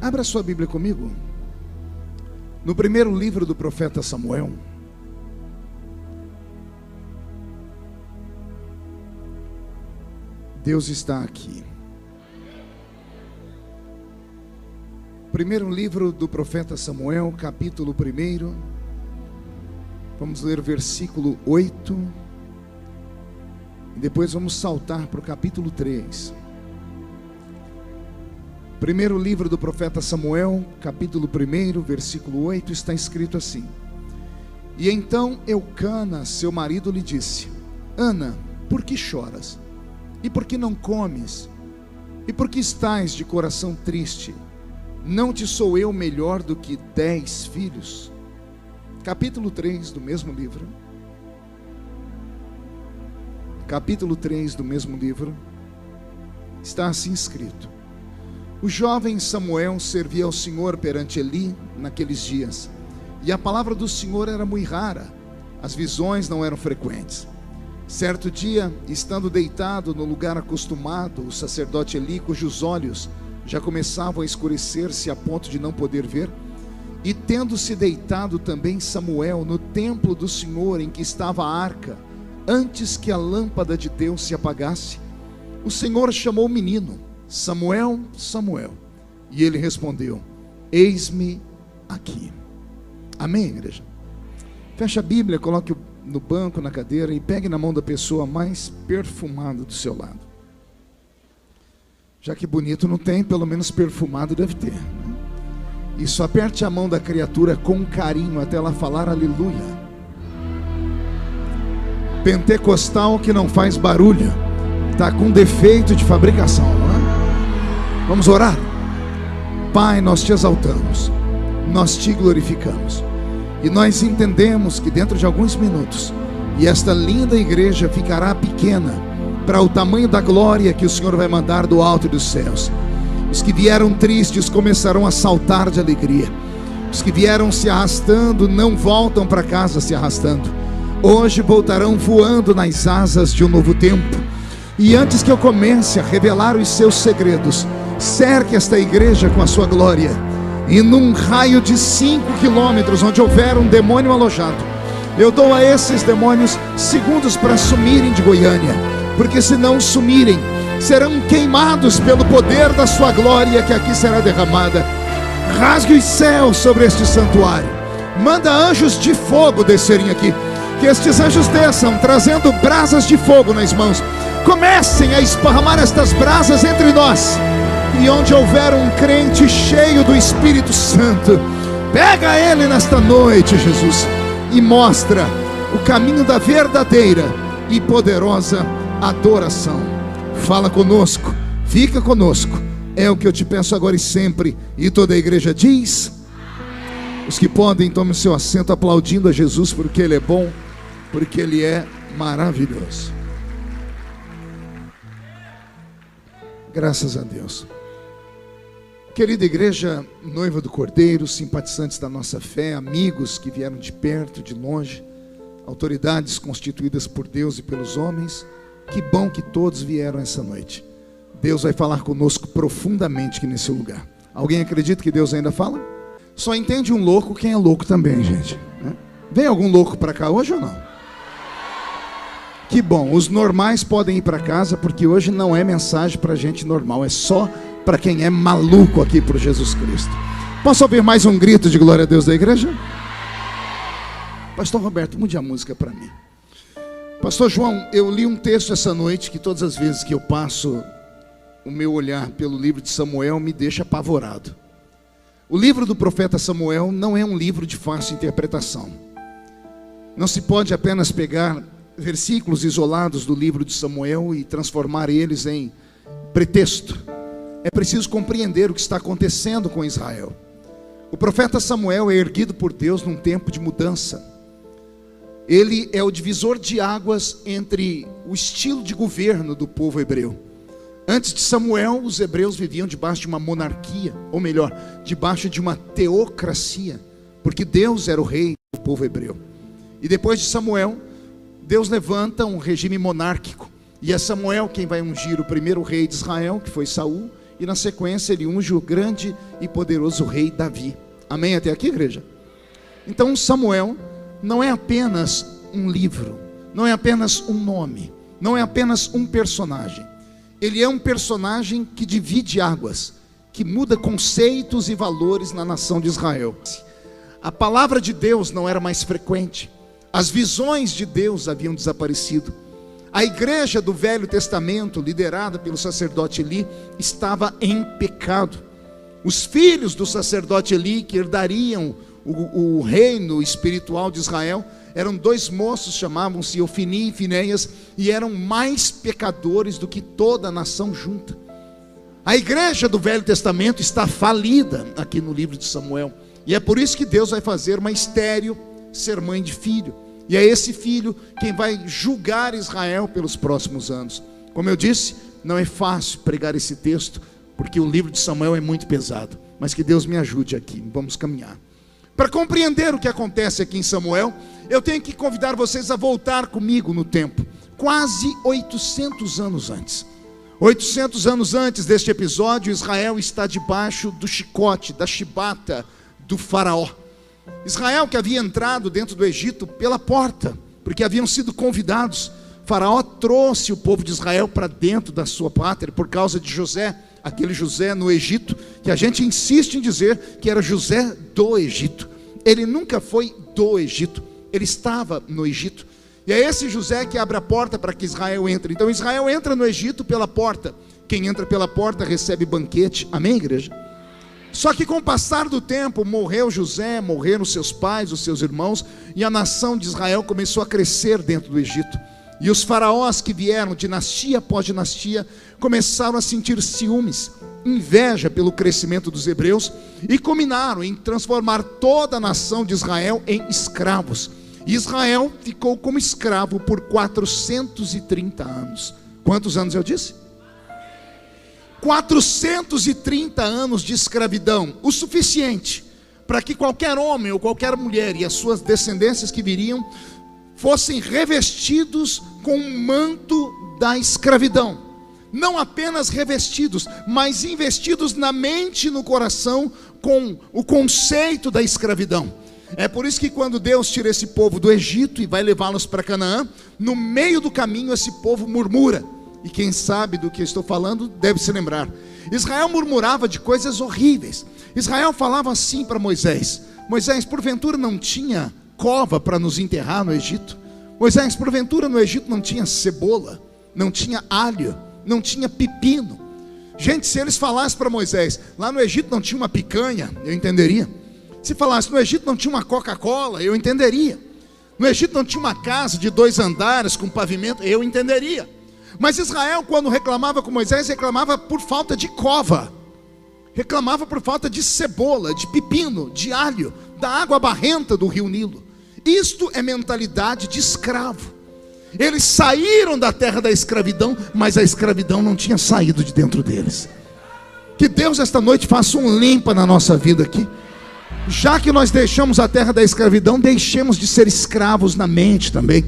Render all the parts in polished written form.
Abra sua Bíblia comigo. No primeiro livro do profeta Samuel. Deus está aqui. Primeiro livro do profeta Samuel, capítulo 1. Vamos ler o versículo 8. E depois vamos saltar para o capítulo 3. Primeiro livro do profeta Samuel, capítulo 1, versículo 8, está escrito assim: E então Eucana, seu marido, lhe disse: Ana, por que choras? E por que não comes? E por que estás de coração triste? Não te sou eu melhor do que 10 filhos? Capítulo 3 do mesmo livro. Capítulo 3 do mesmo livro. Está assim escrito: O jovem Samuel servia ao Senhor perante Eli naqueles dias, e a palavra do Senhor era muito rara, as visões não eram frequentes. Certo dia, estando deitado no lugar acostumado, o sacerdote Eli, cujos olhos já começavam a escurecer-se a ponto de não poder ver, e tendo-se deitado também Samuel no templo do Senhor em que estava a arca, antes que a lâmpada de Deus se apagasse, o Senhor chamou o menino: Samuel, Samuel. E ele respondeu: Eis-me aqui. Amém, igreja? Feche a Bíblia, coloque no banco, na cadeira, e pegue na mão da pessoa mais perfumada do seu lado. Já que bonito não tem, pelo menos perfumado deve ter, né? Isso, aperte a mão da criatura com carinho até ela falar aleluia. Pentecostal que não faz barulho está com defeito de fabricação, não é? Vamos orar? Pai, nós te exaltamos, nós te glorificamos, e nós entendemos que dentro de alguns minutos, e esta linda igreja ficará pequena para o tamanho da glória que o Senhor vai mandar do alto dos céus. Os que vieram tristes começarão a saltar de alegria. Os que vieram se arrastando não voltam para casa se arrastando. Hoje voltarão voando nas asas de um novo tempo. E antes que eu comece a revelar os seus segredos, cerque esta igreja com a sua glória, e num raio de 5 quilômetros onde houver um demônio alojado, eu dou a esses demônios segundos para sumirem de Goiânia, porque se não sumirem, serão queimados pelo poder da sua glória que aqui será derramada. Rasgue os céus sobre este santuário, manda anjos de fogo descerem aqui, que estes anjos desçam trazendo brasas de fogo nas mãos. Comecem a esparramar estas brasas entre nós, e onde houver um crente cheio do Espírito Santo, pega ele nesta noite, Jesus, e mostra o caminho da verdadeira e poderosa adoração. Fala conosco, fica conosco, é o que eu te peço agora e sempre. E toda a igreja diz: os que podem, tomem o seu assento aplaudindo a Jesus, porque Ele é bom, porque Ele é maravilhoso. Graças a Deus. Querida igreja, noiva do Cordeiro, simpatizantes da nossa fé, amigos que vieram de perto, de longe, autoridades constituídas por Deus e pelos homens, que bom que todos vieram essa noite. Deus vai falar conosco profundamente aqui nesse lugar. Alguém acredita que Deus ainda fala? Só entende um louco quem é louco também, gente, né? Vem algum louco para cá hoje ou não? Que bom, os normais podem ir para casa, porque hoje não é mensagem para gente normal, é só para quem é maluco aqui por Jesus Cristo. Posso ouvir mais um grito de glória a Deus da igreja? Pastor Roberto, mude a música para mim. Pastor João, eu li um texto essa noite que todas as vezes que eu passo o meu olhar pelo livro de Samuel me deixa apavorado. O livro do profeta Samuel não é um livro de fácil interpretação. Não se pode apenas pegar versículos isolados do livro de Samuel e transformar eles em pretexto. É preciso compreender o que está acontecendo com Israel. O profeta Samuel é erguido por Deus num tempo de mudança. Ele é o divisor de águas entre o estilo de governo do povo hebreu. Antes de Samuel, os hebreus viviam debaixo de uma monarquia, ou melhor, debaixo de uma teocracia, porque Deus era o rei do povo hebreu. E depois de Samuel, Deus levanta um regime monárquico, e é Samuel quem vai ungir o primeiro rei de Israel, que foi Saul, e na sequência ele unge o grande e poderoso rei Davi. Amém até aqui, igreja? Então Samuel não é apenas um livro, não é apenas um nome, não é apenas um personagem. Ele é um personagem que divide águas, que muda conceitos e valores na nação de Israel. A palavra de Deus não era mais frequente, as visões de Deus haviam desaparecido. A igreja do Velho Testamento, liderada pelo sacerdote Eli, estava em pecado. Os filhos do sacerdote Eli, que herdariam o reino espiritual de Israel, eram dois moços, chamavam-se Ofni e Finéias, e eram mais pecadores do que toda a nação junta. A igreja do Velho Testamento está falida aqui no livro de Samuel, e é por isso que Deus vai fazer uma estéril ser mãe de filho, e é esse filho quem vai julgar Israel pelos próximos anos. Como eu disse, não é fácil pregar esse texto, porque o livro de Samuel é muito pesado, mas que Deus me ajude aqui, vamos caminhar. Para compreender o que acontece aqui em Samuel, eu tenho que convidar vocês a voltar comigo no tempo, quase 800 anos antes. 800 anos antes deste episódio, Israel está debaixo do chicote, da chibata do faraó. Israel, que havia entrado dentro do Egito pela porta, porque haviam sido convidados. Faraó trouxe o povo de Israel para dentro da sua pátria por causa de José, aquele José no Egito, que a gente insiste em dizer que era José do Egito. Ele nunca foi do Egito, ele estava no Egito. E é esse José que abre a porta para que Israel entre. Então Israel entra no Egito pela porta. Quem entra pela porta recebe banquete. Amém, igreja? Só que com o passar do tempo, morreu José, morreram seus pais, os seus irmãos, e a nação de Israel começou a crescer dentro do Egito. E os faraós que vieram dinastia após dinastia começaram a sentir ciúmes, inveja pelo crescimento dos hebreus, e combinaram em transformar toda a nação de Israel em escravos. E Israel ficou como escravo por 430 anos. Quantos anos eu disse? 430 anos de escravidão, o suficiente para que qualquer homem ou qualquer mulher e as suas descendências que viriam fossem revestidos com o manto da escravidão. Não apenas revestidos, mas investidos na mente e no coração com o conceito da escravidão. É por isso que quando Deus tira esse povo do Egito e vai levá-los para Canaã, no meio do caminho esse povo murmura. E quem sabe do que eu estou falando deve se lembrar. Israel murmurava de coisas horríveis. Israel falava assim para Moisés: Moisés, porventura não tinha cova para nos enterrar no Egito? Moisés, porventura no Egito não tinha cebola, não tinha alho, não tinha pepino? Gente, se eles falassem para Moisés, lá no Egito não tinha uma picanha, eu entenderia. Se falasse, no Egito não tinha uma Coca-Cola, eu entenderia. No Egito não tinha uma casa de 2 andares com pavimento, eu entenderia. Mas Israel, quando reclamava com Moisés, reclamava por falta de cova, reclamava por falta de cebola, de pepino, de alho, da água barrenta do rio Nilo. Isto é mentalidade de escravo. Eles saíram da terra da escravidão, mas a escravidão não tinha saído de dentro deles. Que Deus esta noite faça um limpa na nossa vida aqui. Já que nós deixamos a terra da escravidão, deixemos de ser escravos na mente também,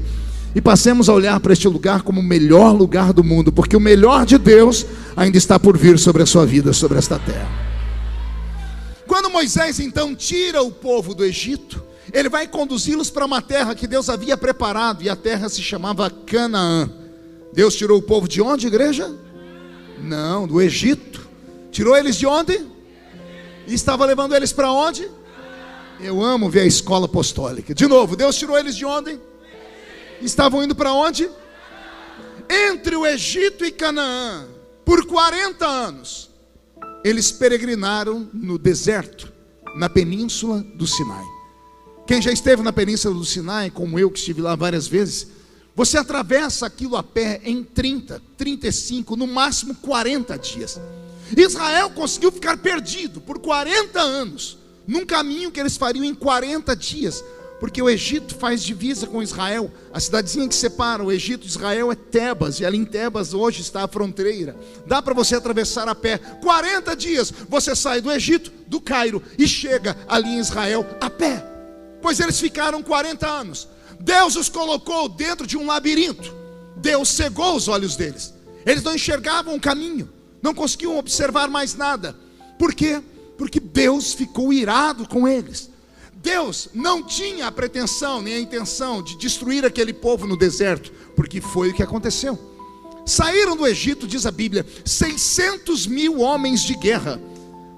e passemos a olhar para este lugar como o melhor lugar do mundo, porque o melhor de Deus ainda está por vir sobre a sua vida, sobre esta terra. Quando Moisés então tira o povo do Egito, ele vai conduzi-los para uma terra que Deus havia preparado, e a terra se chamava Canaã. Deus tirou o povo de onde, igreja? Não, do Egito. Tirou eles de onde? E estava levando eles para onde? Eu amo ver a escola apostólica. De novo, Deus tirou eles de onde? Estavam indo para onde? Entre o Egito e Canaã, por 40 anos, eles peregrinaram no deserto, na península do Sinai. Quem já esteve na península do Sinai, como eu que estive lá várias vezes, você atravessa aquilo a pé em 30, 35, no máximo 40 dias. Israel conseguiu ficar perdido por 40 anos, num caminho que eles fariam em 40 dias, porque o Egito faz divisa com Israel. A cidadezinha que separa o Egito de Israel é Tebas, e ali em Tebas hoje está a fronteira. Dá para você atravessar a pé, 40 dias, você sai do Egito, do Cairo, e chega ali em Israel a pé. Pois eles ficaram 40 anos. Deus os colocou dentro de um labirinto. Deus cegou os olhos deles. Eles não enxergavam o caminho. não conseguiam observar mais nada. Por quê? Porque Deus ficou irado com eles. Deus não tinha a pretensão nem a intenção de destruir aquele povo no deserto, porque foi o que aconteceu. Saíram do Egito, diz a Bíblia, 600 mil homens de guerra.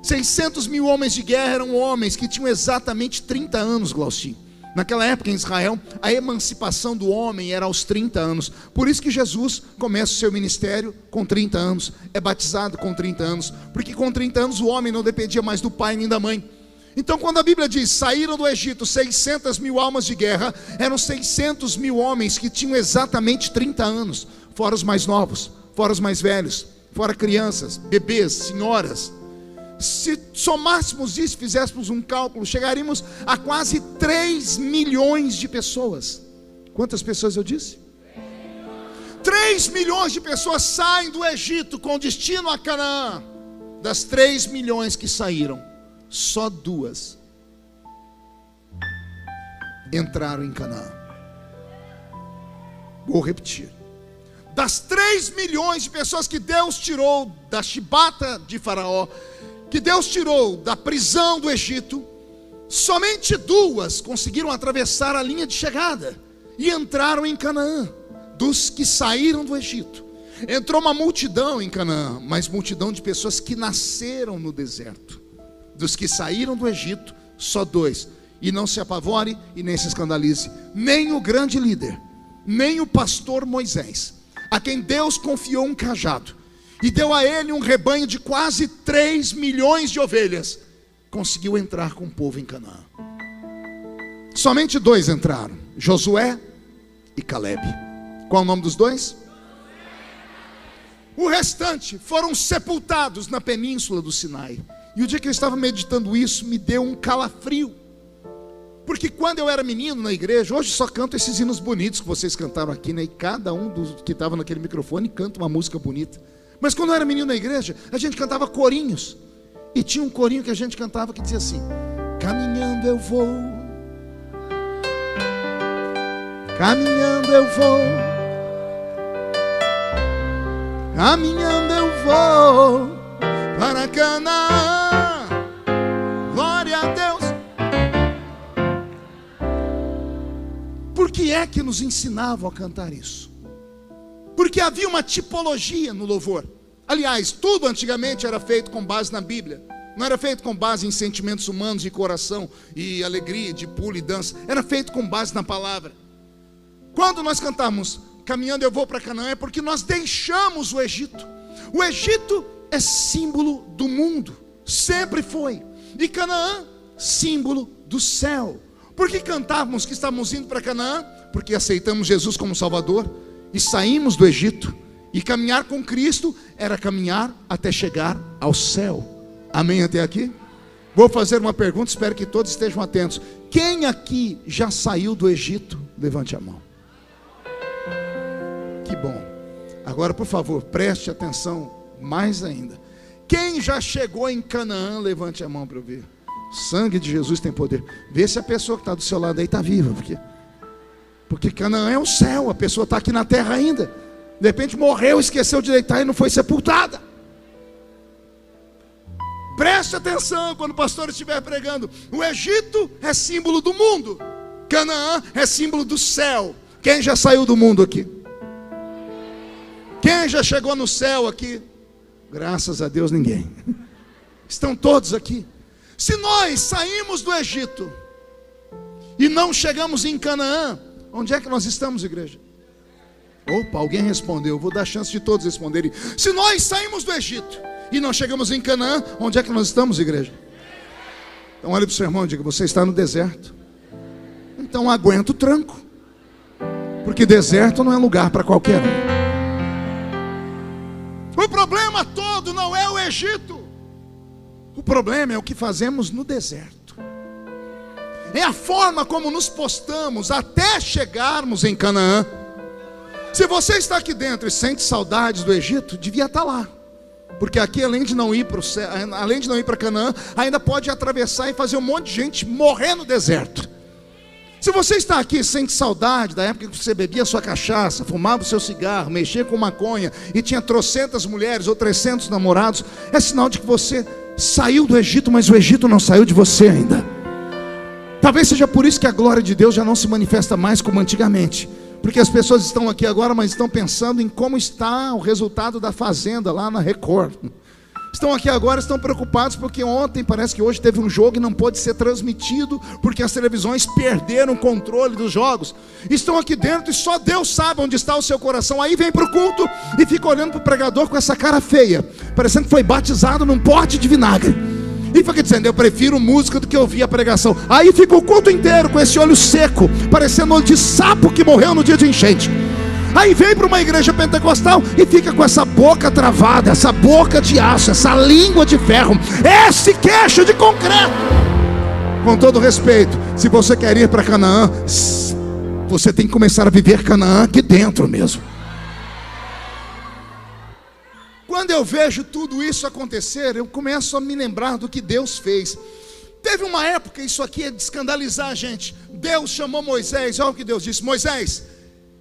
600 mil homens de guerra eram homens que tinham exatamente 30 anos, Glaucinho. Naquela época em Israel, a emancipação do homem era aos 30 anos. Por isso que Jesus começa o seu ministério com 30 anos. É batizado com 30 anos. Porque com 30 anos o homem não dependia mais do pai nem da mãe. Então quando a Bíblia diz, saíram do Egito 600 mil almas de guerra, eram 600 mil homens que tinham exatamente 30 anos. Fora os mais novos, fora os mais velhos, fora crianças, bebês, senhoras. Se somássemos isso, fizéssemos um cálculo, chegaríamos a quase 3 milhões de pessoas. Quantas pessoas eu disse? 3 milhões de pessoas saem do Egito com destino a Canaã. Das 3 milhões que saíram, só 2 entraram em Canaã. Vou repetir. Das 3 milhões de pessoas que Deus tirou da chibata de Faraó, que Deus tirou da prisão do Egito, somente 2 conseguiram atravessar a linha de chegada e entraram em Canaã. Dos que saíram do Egito, entrou uma multidão em Canaã, mas multidão de pessoas que nasceram no deserto. Dos que saíram do Egito, só 2. E não se apavore e nem se escandalize, nem o grande líder, nem o pastor Moisés, a quem Deus confiou um cajado e deu a ele um rebanho de quase 3 milhões de ovelhas, conseguiu entrar com o povo em Canaã. Somente 2 entraram, Josué e Calebe. Qual o nome dos 2? O restante foram sepultados na península do Sinai. E o dia que eu estava meditando isso, me deu um calafrio. Porque quando eu era menino na igreja, hoje só canto esses hinos bonitos que vocês cantaram aqui, né? E cada um dos que estava naquele microfone canta uma música bonita. Mas quando eu era menino na igreja, a gente cantava corinhos. E tinha um corinho que a gente cantava que dizia assim: caminhando eu vou, caminhando eu vou, caminhando eu vou para Canaã, glória a Deus. Por que é que nos ensinavam a cantar isso? Porque havia uma tipologia no louvor. Aliás, tudo antigamente era feito com base na Bíblia. Não era feito com base em sentimentos humanos, de coração e alegria, de pulo e dança. Era feito com base na palavra. Quando nós cantamos caminhando eu vou para Canaã, é porque nós deixamos o Egito. O Egito é símbolo do mundo, sempre foi. E Canaã, símbolo do céu. Por que cantávamos que estávamos indo para Canaã? Porque aceitamos Jesus como Salvador e saímos do Egito. E caminhar com Cristo era caminhar até chegar ao céu. Amém até aqui? Vou fazer uma pergunta, espero que todos estejam atentos. Quem aqui já saiu do Egito? Levante a mão. Que bom. Agora, por favor, preste atenção mais ainda. Quem já chegou em Canaã? Levante a mão para eu ver. O sangue de Jesus tem poder. Vê se a pessoa que está do seu lado aí está viva. Porque Canaã é o céu. A pessoa está aqui na terra ainda. De repente morreu, esqueceu de deitar e não foi sepultada. Preste atenção quando o pastor estiver pregando. O Egito é símbolo do mundo. Canaã é símbolo do céu. Quem já saiu do mundo aqui? Quem já chegou no céu aqui? Graças a Deus ninguém. Estão todos aqui. Se nós saímos do Egito e não chegamos em Canaã, onde é que nós estamos, igreja? Opa, alguém respondeu. Vou dar chance de todos responderem. Se nós saímos do Egito e não chegamos em Canaã, onde é que nós estamos, igreja? Então olha para o seu irmão e diga: você está no deserto. Então aguenta o tranco, porque deserto não é lugar para qualquer um. O problema todo não é o Egito. O problema é o que fazemos no deserto. É a forma como nos postamos até chegarmos em Canaã. Se você está aqui dentro e sente saudades do Egito, devia estar lá. Porque aqui, além de não ir para o céu, além de não ir para Canaã, ainda pode atravessar e fazer um monte de gente morrer no deserto. Se você está aqui e sente saudade da época que você bebia sua cachaça, fumava o seu cigarro, mexia com maconha e tinha trocentas mulheres ou 300 namorados, é sinal de que você saiu do Egito, mas o Egito não saiu de você ainda. Talvez seja por isso que a glória de Deus já não se manifesta mais como antigamente, porque as pessoas estão aqui agora, mas estão pensando em como está o resultado da Fazenda lá na Record. Estão aqui agora, estão preocupados porque ontem, parece que hoje teve um jogo e não pôde ser transmitido porque as televisões perderam o controle dos jogos. Estão aqui dentro e só Deus sabe onde está o seu coração. Aí vem para o culto e fica olhando para o pregador com essa cara feia, parecendo que foi batizado num pote de vinagre, e fica dizendo: eu prefiro música do que ouvir a pregação. Aí fica o culto inteiro com esse olho seco, parecendo olho de sapo que morreu no dia de enchente. Aí vem para uma igreja pentecostal e fica com essa boca travada, essa boca de aço, essa língua de ferro, esse queixo de concreto. Com todo respeito, se você quer ir para Canaã, você tem que começar a viver Canaã aqui dentro mesmo. Quando eu vejo tudo isso acontecer, eu começo a me lembrar do que Deus fez. Teve uma época, isso aqui é de escandalizar a gente. Deus chamou Moisés, olha o que Deus disse: Moisés,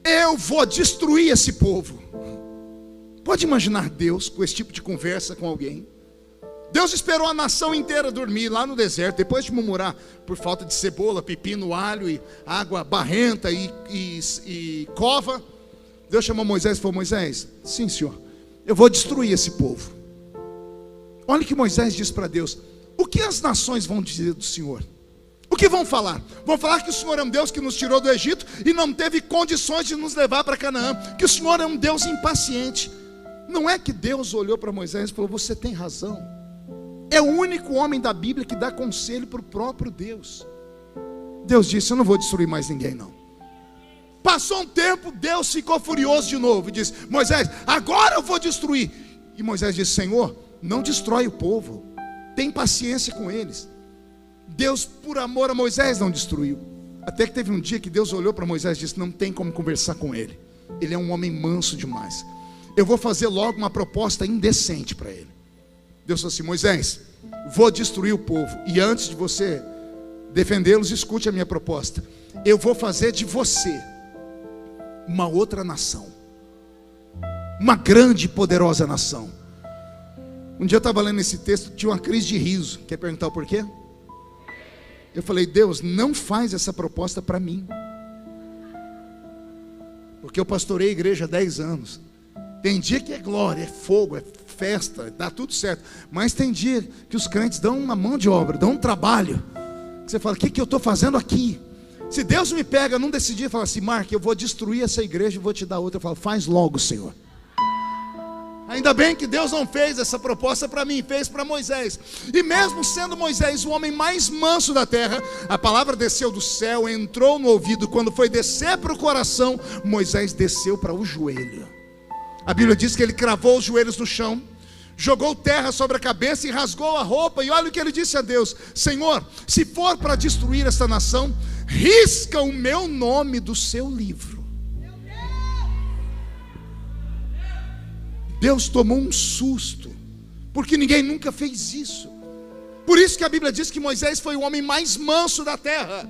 eu vou destruir esse povo. Pode imaginar Deus com esse tipo de conversa com alguém? Deus esperou a nação inteira dormir lá no deserto, depois de murmurar por falta de cebola, pepino, alho e água barrenta e cova. Deus chamou Moisés e falou: Moisés, sim senhor, eu vou destruir esse povo. Olha o que Moisés diz para Deus: o que as nações vão dizer do Senhor? O que vão falar? Vão falar que o Senhor é um Deus que nos tirou do Egito e não teve condições de nos levar para Canaã, que o Senhor é um Deus impaciente. Não é que Deus olhou para Moisés e falou: você tem razão. É o único homem da Bíblia que dá conselho para o próprio Deus. Deus disse: eu não vou destruir mais ninguém não. Passou um tempo, Deus ficou furioso de novo e disse: Moisés, agora eu vou destruir. E Moisés disse: Senhor, não destrói o povo, tem paciência com eles. Deus, por amor a Moisés, não destruiu. Até que teve um dia que Deus olhou para Moisés e disse: não tem como conversar com ele, ele é um homem manso demais. Eu vou fazer logo uma proposta indecente para ele. Deus falou assim: Moisés, vou destruir o povo, e antes de você defendê-los, escute a minha proposta. Eu vou fazer de você uma outra nação, uma grande e poderosa nação. Um dia eu estava lendo esse texto, tinha uma crise de riso. Quer perguntar o porquê? Eu falei: Deus, não faz essa proposta para mim, porque eu pastorei a igreja há 10 anos. Tem dia que é glória, é fogo, é festa, dá tudo certo. Mas tem dia que os crentes dão uma mão de obra, dão um trabalho, que você fala: o que eu estou fazendo aqui? Se Deus me pega num desse dia e fala assim: Mark, eu vou destruir essa igreja e vou te dar outra, eu falo: faz logo, Senhor. Ainda bem que Deus não fez essa proposta para mim, fez para Moisés. E mesmo sendo Moisés o homem mais manso da terra, a palavra desceu do céu, entrou no ouvido. Quando foi descer para o coração, Moisés desceu para o joelho. A Bíblia diz que ele cravou os joelhos no chão, jogou terra sobre a cabeça e rasgou a roupa. E olha o que ele disse a Deus: Senhor, se for para destruir esta nação, risca o meu nome do seu livro. Deus tomou um susto, porque ninguém nunca fez isso. Por isso que a Bíblia diz que Moisés foi o homem mais manso da terra.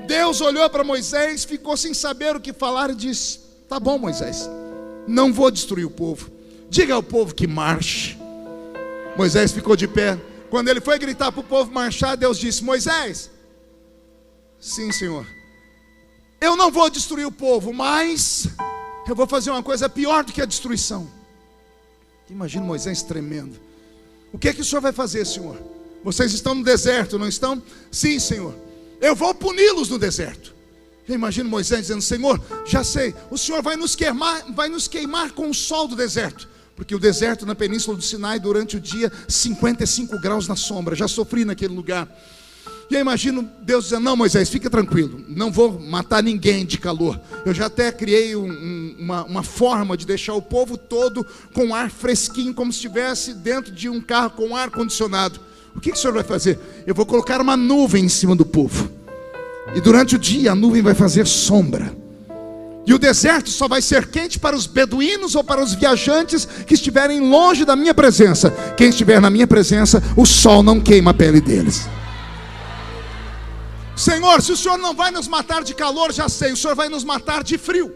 Deus olhou para Moisés, ficou sem saber o que falar e disse: tá bom, Moisés, não vou destruir o povo, diga ao povo que marche. Moisés ficou de pé. Quando ele foi gritar para o povo marchar, Deus disse: Moisés, sim senhor, eu não vou destruir o povo, mas eu vou fazer uma coisa pior do que a destruição. Imagina Moisés tremendo. O que é que o senhor vai fazer, Senhor? Vocês estão no deserto, não estão? Sim, Senhor, eu vou puni-los no deserto. Eu imagino Moisés dizendo: Senhor, já sei, o Senhor vai nos queimar com o sol do deserto, porque o deserto na península do Sinai durante o dia 55 graus na sombra. Já sofri naquele lugar. E eu imagino Deus dizendo: não, Moisés, fica tranquilo, não vou matar ninguém de calor. Eu já até criei uma forma de deixar o povo todo com ar fresquinho, como se estivesse dentro de um carro com ar condicionado. O que o Senhor vai fazer? Eu vou colocar uma nuvem em cima do povo, e durante o dia a nuvem vai fazer sombra. E o deserto só vai ser quente para os beduínos ou para os viajantes que estiverem longe da minha presença. Quem estiver na minha presença, o sol não queima a pele deles. Senhor, se o Senhor não vai nos matar de calor, já sei, o Senhor vai nos matar de frio.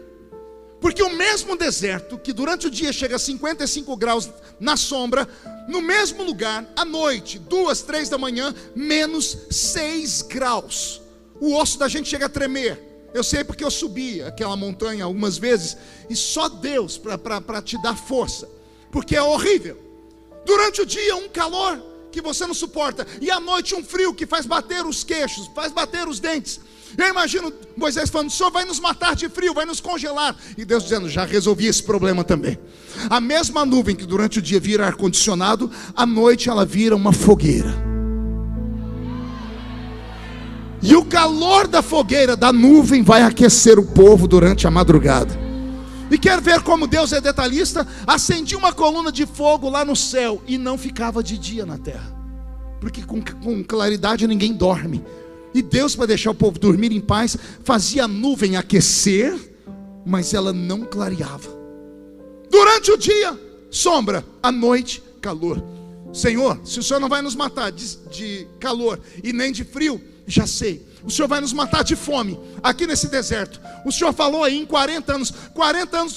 Porque o mesmo deserto, que durante o dia chega a 55 graus na sombra, no mesmo lugar, à noite, 2, 3 da manhã, menos 6 graus. O osso da gente chega a tremer. Eu sei porque eu subi aquela montanha algumas vezes, e só Deus para te dar força, porque é horrível. Durante o dia um calor que você não suporta, e à noite um frio que faz bater os queixos, faz bater os dentes. Eu imagino Moisés falando: o Senhor vai nos matar de frio, vai nos congelar. E Deus dizendo: já resolvi esse problema também. A mesma nuvem que durante o dia vira ar-condicionado, à noite ela vira uma fogueira. E o calor da fogueira, da nuvem, vai aquecer o povo durante a madrugada. E quer ver como Deus é detalhista? Acendia uma coluna de fogo lá no céu, e não ficava de dia na terra, porque com claridade ninguém dorme. E Deus, para deixar o povo dormir em paz, fazia a nuvem aquecer, mas ela não clareava. Durante o dia, sombra; à noite, calor. Senhor, se o Senhor não vai nos matar de calor e nem de frio, já sei, o Senhor vai nos matar de fome, aqui nesse deserto. O Senhor falou aí em 40 anos,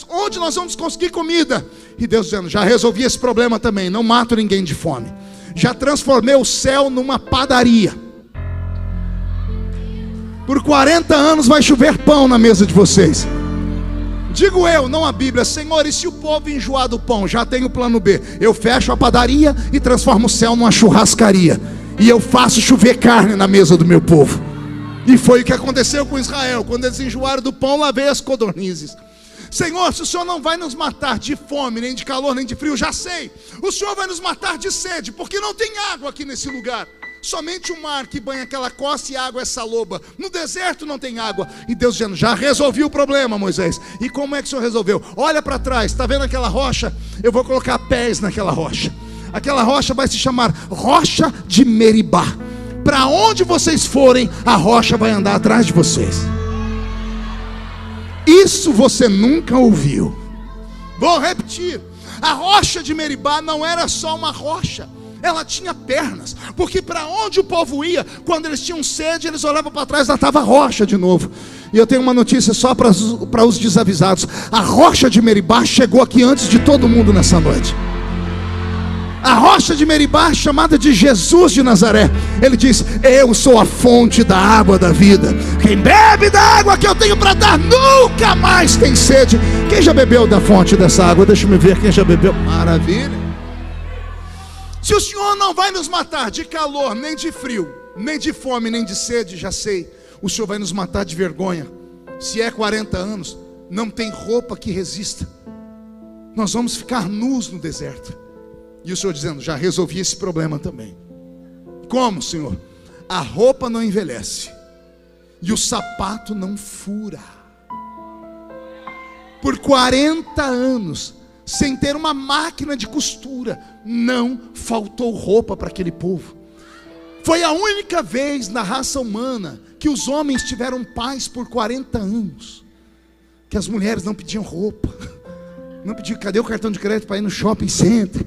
onde nós vamos conseguir comida? E Deus dizendo: já resolvi esse problema também, não mato ninguém de fome. Já transformei o céu numa padaria. Por 40 anos vai chover pão na mesa de vocês. Digo eu, não a Bíblia: Senhor, e se o povo enjoar do pão? Já tenho o plano B. Eu fecho a padaria e transformo o céu numa churrascaria, e eu faço chover carne na mesa do meu povo. E foi o que aconteceu com Israel. Quando eles enjoaram do pão, lá veio as codornizes. Senhor, se o Senhor não vai nos matar de fome, nem de calor, nem de frio, já sei, o Senhor vai nos matar de sede, porque não tem água aqui nesse lugar. Somente o mar que banha aquela costa, e água é saloba. No deserto não tem água. E Deus dizendo: já resolvi o problema, Moisés. E como é que o Senhor resolveu? Olha para trás, está vendo aquela rocha? Eu vou colocar pés naquela rocha. Aquela rocha vai se chamar Rocha de Meribá. Para onde vocês forem, a rocha vai andar atrás de vocês. Isso você nunca ouviu. Vou repetir: a rocha de Meribá não era só uma rocha, ela tinha pernas, porque para onde o povo ia, quando eles tinham sede, eles olhavam para trás, lá estava a rocha de novo. E eu tenho uma notícia só para os desavisados: a rocha de Meribá chegou aqui antes de todo mundo nessa noite. A rocha de Meribá, chamada de Jesus de Nazaré. Ele diz: eu sou a fonte da água da vida. Quem bebe da água que eu tenho para dar nunca mais tem sede. Quem já bebeu da fonte dessa água? Deixa eu ver quem já bebeu. Maravilha. Se o Senhor não vai nos matar de calor, nem de frio, nem de fome, nem de sede, já sei, o Senhor vai nos matar de vergonha. Se é 40 anos, não tem roupa que resista. Nós vamos ficar nus no deserto. E o Senhor dizendo: já resolvi esse problema também. Como, Senhor? A roupa não envelhece, e o sapato não fura. Por 40 anos, sem ter uma máquina de costura, não faltou roupa para aquele povo. Foi a única vez na raça humana que os homens tiveram paz por 40 anos, que as mulheres não pediam roupa, não pediam: cadê o cartão de crédito para ir no shopping center?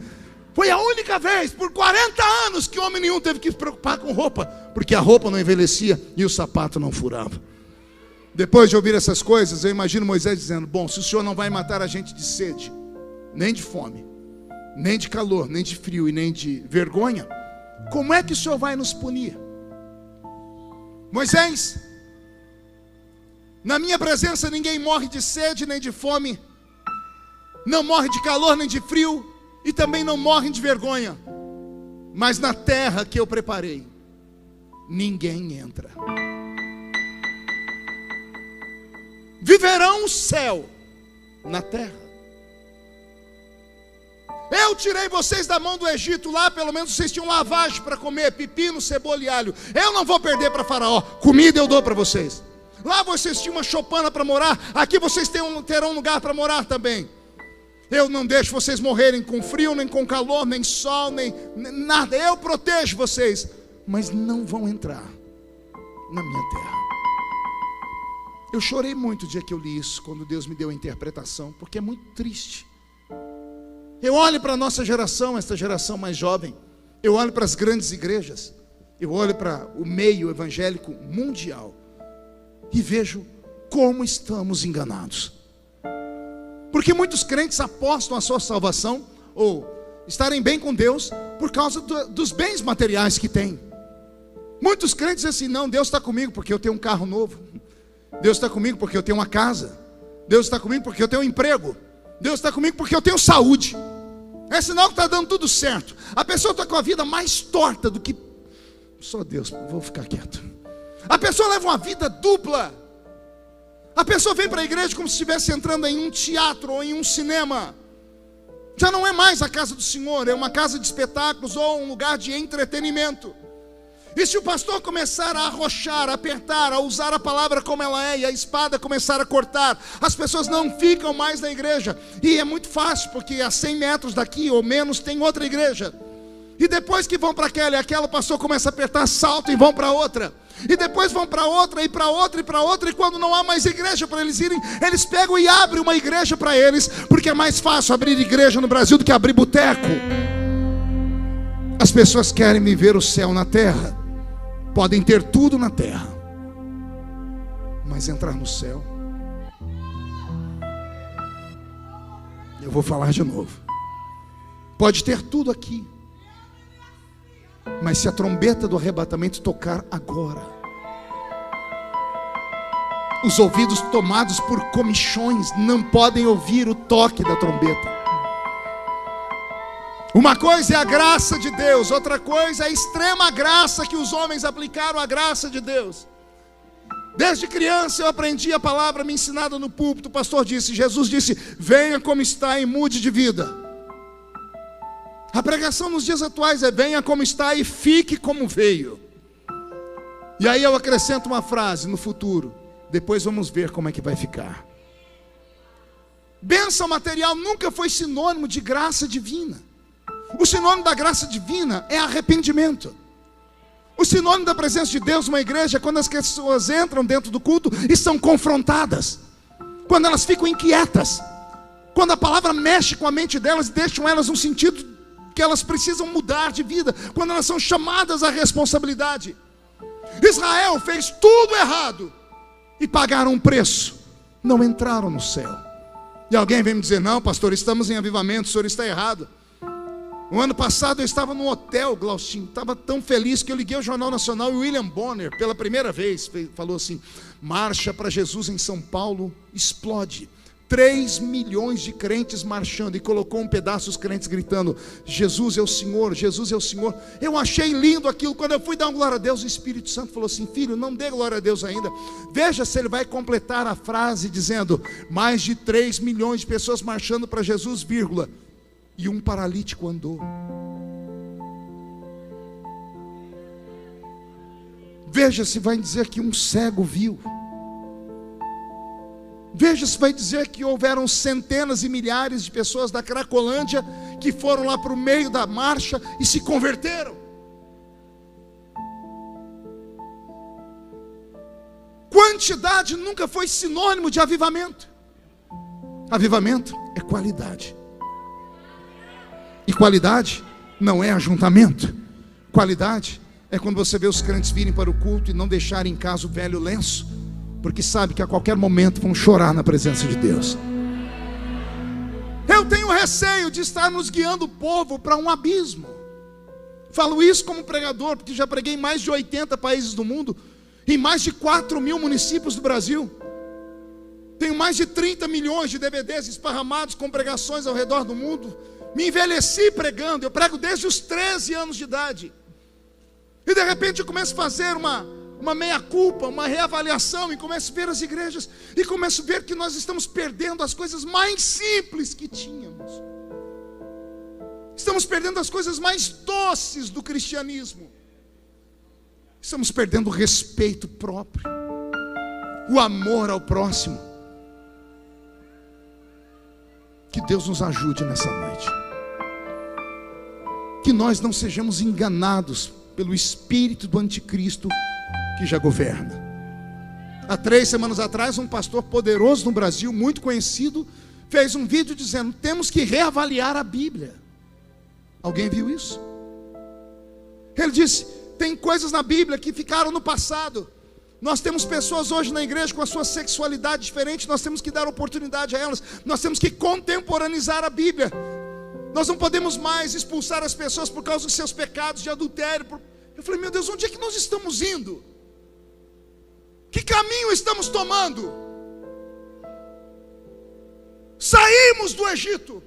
Foi a única vez por 40 anos que homem nenhum teve que se preocupar com roupa, porque a roupa não envelhecia e o sapato não furava. Depois de ouvir essas coisas, eu imagino Moisés dizendo: bom, se o Senhor não vai matar a gente de sede, nem de fome, nem de calor, nem de frio e nem de vergonha, como é que o Senhor vai nos punir? Moisés, na minha presença ninguém morre de sede nem de fome, não morre de calor nem de frio, e também não morrem de vergonha. Mas na terra que eu preparei, ninguém entra. Viverão o céu na terra. Eu tirei vocês da mão do Egito. Lá pelo menos vocês tinham lavagem para comer, pepino, cebola e alho. Eu não vou perder para Faraó. Comida eu dou para vocês. Lá vocês tinham uma choupana para morar. Aqui vocês terão um lugar para morar também. Eu não deixo vocês morrerem com frio, nem com calor, nem sol, nem nada. Eu protejo vocês, mas não vão entrar na minha terra. Eu chorei muito o dia que eu li isso, quando Deus me deu a interpretação, porque é muito triste. Eu olho para a nossa geração, esta geração mais jovem. Eu olho para as grandes igrejas. Eu olho para o meio evangélico mundial e vejo como estamos enganados. Porque muitos crentes apostam a sua salvação, ou estarem bem com Deus, por causa dos bens materiais que têm. Muitos crentes dizem assim: não, Deus está comigo porque eu tenho um carro novo. Deus está comigo porque eu tenho uma casa. Deus está comigo porque eu tenho um emprego. Deus está comigo porque eu tenho saúde. É sinal que está dando tudo certo. A pessoa está com a vida mais torta do que... Só Deus, vou ficar quieto. A pessoa leva uma vida dupla. A pessoa vem para a igreja como se estivesse entrando em um teatro ou em um cinema. Já não é mais a casa do Senhor, é uma casa de espetáculos ou um lugar de entretenimento. E se o pastor começar a arrochar, a apertar, a usar a palavra como ela é, e a espada começar a cortar, as pessoas não ficam mais na igreja. E é muito fácil, porque a 100 metros daqui ou menos tem outra igreja. E depois que vão para aquela, e aquela, o pastor começa a apertar, salto e vão para outra. E depois vão para outra, e para outra, e para outra. E quando não há mais igreja para eles irem, eles pegam e abrem uma igreja para eles. Porque é mais fácil abrir igreja no Brasil do que abrir boteco. As pessoas querem viver o céu na terra. Podem ter tudo na terra, mas entrar no céu... Eu vou falar de novo. Pode ter tudo aqui, mas se a trombeta do arrebatamento tocar agora, os ouvidos tomados por comichões não podem ouvir o toque da trombeta. Uma coisa é a graça de Deus, outra coisa é a extrema graça que os homens aplicaram à graça de Deus. Desde criança eu aprendi a palavra me ensinada no púlpito. O pastor disse, Jesus disse: venha como está e mude de vida. A pregação nos dias atuais é: venha como está e fique como veio. E aí eu acrescento uma frase: no futuro, depois vamos ver como é que vai ficar. Bênção material nunca foi sinônimo de graça divina. O sinônimo da graça divina é arrependimento. O sinônimo da presença de Deus numa igreja é quando as pessoas entram dentro do culto e são confrontadas, quando elas ficam inquietas, quando a palavra mexe com a mente delas e deixam elas num sentido que elas precisam mudar de vida, quando elas são chamadas à responsabilidade. Israel fez tudo errado e pagaram um preço, não entraram no céu. E alguém vem me dizer: não, pastor, estamos em avivamento, o senhor está errado. O ano passado eu estava num hotel, Glaustinho, estava tão feliz que eu liguei ao Jornal Nacional e o William Bonner, pela primeira vez, falou assim: marcha para Jesus em São Paulo explode. 3 milhões de crentes marchando, e colocou um pedaço dos crentes gritando: Jesus é o Senhor, Jesus é o Senhor. Eu achei lindo aquilo. Quando eu fui dar uma glória a Deus, o Espírito Santo falou assim: filho, não dê glória a Deus ainda, veja se ele vai completar a frase dizendo: mais de 3 milhões de pessoas marchando para Jesus, vírgula, e um paralítico andou. Veja se vai dizer que um cego viu. Veja se vai dizer que houveram centenas e milhares de pessoas da Cracolândia que foram lá para o meio da marcha e se converteram. Quantidade nunca foi sinônimo de avivamento. Avivamento é qualidade. E qualidade não é ajuntamento. Qualidade é quando você vê os crentes virem para o culto e não deixarem em casa o velho lenço, porque sabe que a qualquer momento vão chorar na presença de Deus. Eu tenho receio de estar nos guiando o povo para um abismo. Falo isso como pregador, porque já preguei em mais de 80 países do mundo, em mais de 4.000 municípios do Brasil. Tenho mais de 30 milhões de DVDs esparramados com pregações ao redor do mundo. Me envelheci pregando, eu prego desde os 13 anos de idade. E de repente eu começo a fazer uma meia-culpa, uma reavaliação, e começo a ver as igrejas, e começo a ver que nós estamos perdendo as coisas mais simples que tínhamos. Estamos perdendo as coisas mais doces do cristianismo. Estamos perdendo o respeito próprio, o amor ao próximo. Que Deus nos ajude nessa noite. Que nós não sejamos enganados pelo espírito do anticristo que já governa. Há 3 semanas atrás, um pastor poderoso no Brasil, muito conhecido, fez um vídeo dizendo: temos que reavaliar a Bíblia. Alguém viu isso? Ele disse: Tem coisas na Bíblia que ficaram no passado. Nós temos pessoas hoje na igreja com a sua sexualidade diferente. Nós temos que dar oportunidade a elas. Nós temos que contemporaneizar a Bíblia. Nós não podemos mais expulsar as pessoas por causa dos seus pecados de adultério. Eu falei, meu Deus, onde é que nós estamos indo? Que caminho estamos tomando? Saímos do Egito,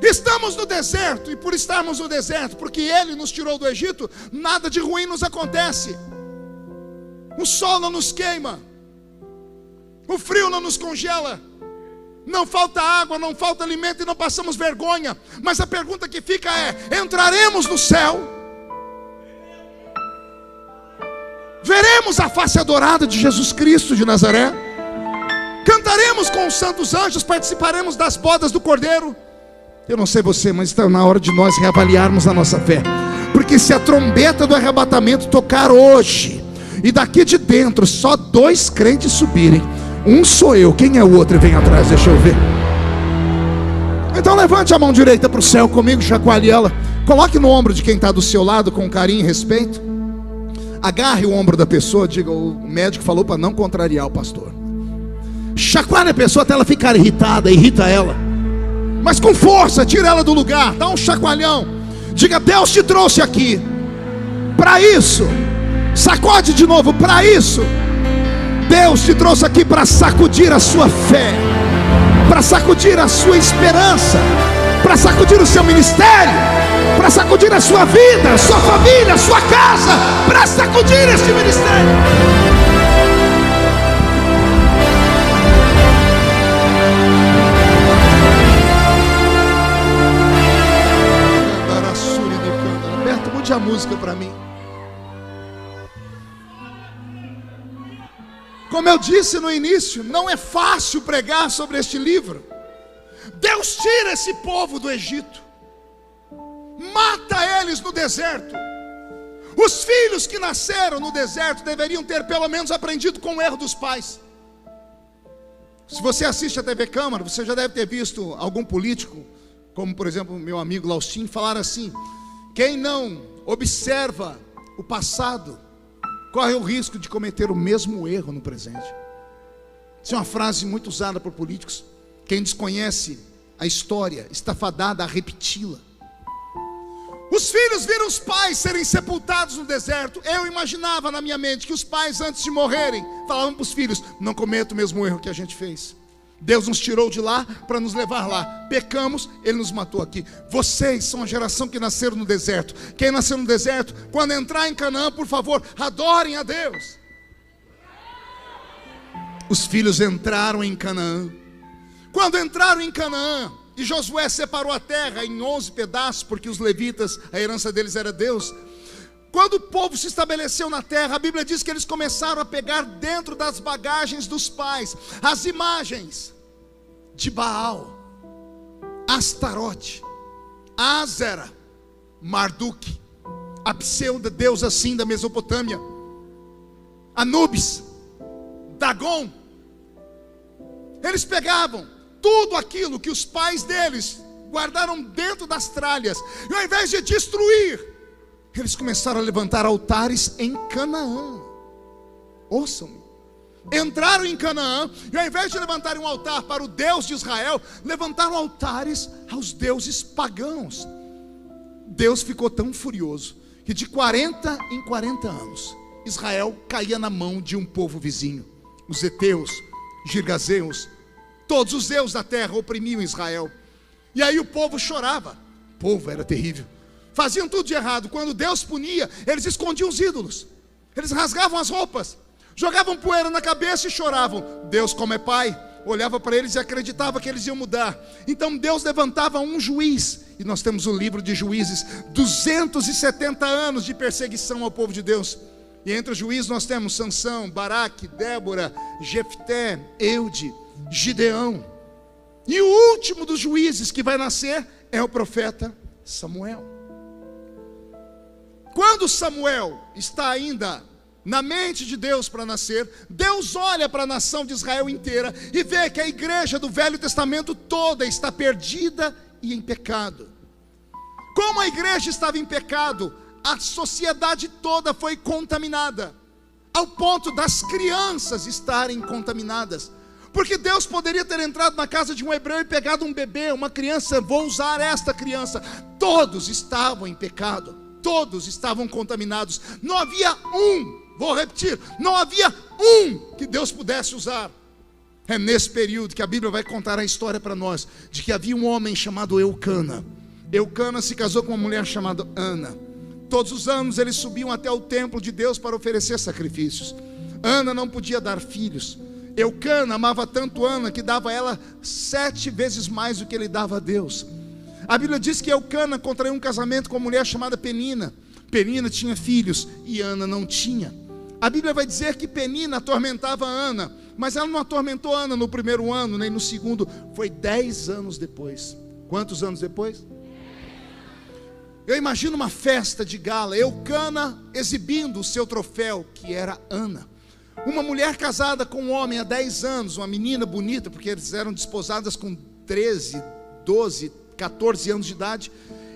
estamos no deserto, e por estarmos no deserto, porque Ele nos tirou do Egito, nada de ruim nos acontece. O sol não nos queima, o frio não nos congela, não falta água, não falta alimento e não passamos vergonha. Mas a pergunta que fica é: entraremos no céu? Veremos a face adorada de Jesus Cristo de Nazaré? Cantaremos com os santos anjos? Participaremos das bodas do Cordeiro? Eu não sei você, mas está na hora de nós reavaliarmos a nossa fé. Porque se a trombeta do arrebatamento tocar hoje, e daqui de dentro só 2 crentes subirem, um sou eu, quem é o outro? E vem atrás, deixa eu ver. Então levante a mão direita para o céu comigo, chacoalhe ela, coloque no ombro de quem está do seu lado com carinho e respeito. Agarre o ombro da pessoa, diga: o médico falou para não contrariar o pastor. Chacoalhe a pessoa até ela ficar irritada, irrita ela, mas com força, tira ela do lugar, dá um chacoalhão. Diga: Deus te trouxe aqui para isso. Sacode de novo, para isso. Deus te trouxe aqui para sacudir a sua fé, para sacudir a sua esperança, para sacudir o seu ministério, para sacudir a sua vida, a sua família, a sua casa, para sacudir este ministério. Roberto, mude a música para mim. Como eu disse no início, não é fácil pregar sobre este livro. Deus tira esse povo do Egito, mata eles no deserto. Os filhos que nasceram no deserto deveriam ter pelo menos aprendido com o erro dos pais. Se você assiste a TV Câmara, você já deve ter visto algum político, como por exemplo meu amigo Laustin, falar assim: quem não observa o passado corre o risco de cometer o mesmo erro no presente. Isso é uma frase muito usada por políticos. Quem desconhece a história está fadado a repeti-la. Os filhos viram os pais serem sepultados no deserto. Eu imaginava na minha mente que os pais, antes de morrerem, falavam para os filhos: não cometa o mesmo erro que a gente fez. Deus nos tirou de lá para nos levar lá. Pecamos, Ele nos matou aqui. Vocês são a geração que nasceram no deserto. Quem nasceu no deserto, quando entrar em Canaã, por favor, adorem a Deus. Os filhos entraram em Canaã. Quando entraram em Canaã, e Josué separou a terra em 11 pedaços, porque os levitas, a herança deles era Deus. Quando o povo se estabeleceu na terra, a Bíblia diz que eles começaram a pegar dentro das bagagens dos pais as imagens de Baal, Astarote, Ázera, Marduk, a pseudo deusa assim da Mesopotâmia, Anubis, Dagon. Eles pegavam tudo aquilo que os pais deles guardaram dentro das tralhas, e ao invés de destruir, eles começaram a levantar altares em Canaã. Ouçam-me. Entraram em Canaã, e ao invés de levantarem um altar para o Deus de Israel, levantaram altares aos deuses pagãos. Deus ficou tão furioso que de 40 em 40 anos Israel caía na mão de um povo vizinho. Os heteus, girgazeus, todos os deuses da terra oprimiam Israel. E aí o povo chorava. O povo era terrível, faziam tudo de errado. Quando Deus punia, eles escondiam os ídolos. Eles rasgavam as roupas, jogavam poeira na cabeça e choravam. Deus, como é pai, olhava para eles e acreditava que eles iam mudar. Então Deus levantava um juiz, e nós temos o livro de Juízes, 270 anos de perseguição ao povo de Deus. E entre os juízes nós temos Sansão, Baraque, Débora, Jefté, Eude, Gideão. E o último dos juízes que vai nascer é o profeta Samuel. Quando Samuel está ainda na mente de Deus para nascer, Deus olha para a nação de Israel inteira e vê que a igreja do Velho Testamento toda está perdida e em pecado. Como a igreja estava em pecado, a sociedade toda foi contaminada, ao ponto das crianças estarem contaminadas. Porque Deus poderia ter entrado na casa de um hebreu e pegado um bebê, uma criança, vou usar esta criança. Todos estavam em pecado, todos estavam contaminados. Não havia vou repetir, não havia que Deus pudesse usar. É nesse período que a Bíblia vai contar a história para nós, de que havia um homem chamado Eucana. Eucana se casou com uma mulher chamada Ana. Todos os anos eles subiam até o templo de Deus para oferecer sacrifícios. Ana não podia dar filhos. Eucana amava tanto Ana que dava a ela 7 vezes mais do que ele dava a Deus. A Bíblia diz que Eucana contraiu um casamento com uma mulher chamada Penina. Penina tinha filhos e Ana não tinha. A Bíblia vai dizer que Penina atormentava Ana, mas ela não atormentou Ana no primeiro ano, nem no segundo. Foi 10 anos depois. Quantos anos depois? Eu imagino uma festa de gala, Eucana exibindo o seu troféu, que era Ana. Uma mulher casada com um homem há 10 anos, uma menina bonita, porque eles eram desposadas com 13, 12, 14 anos de idade.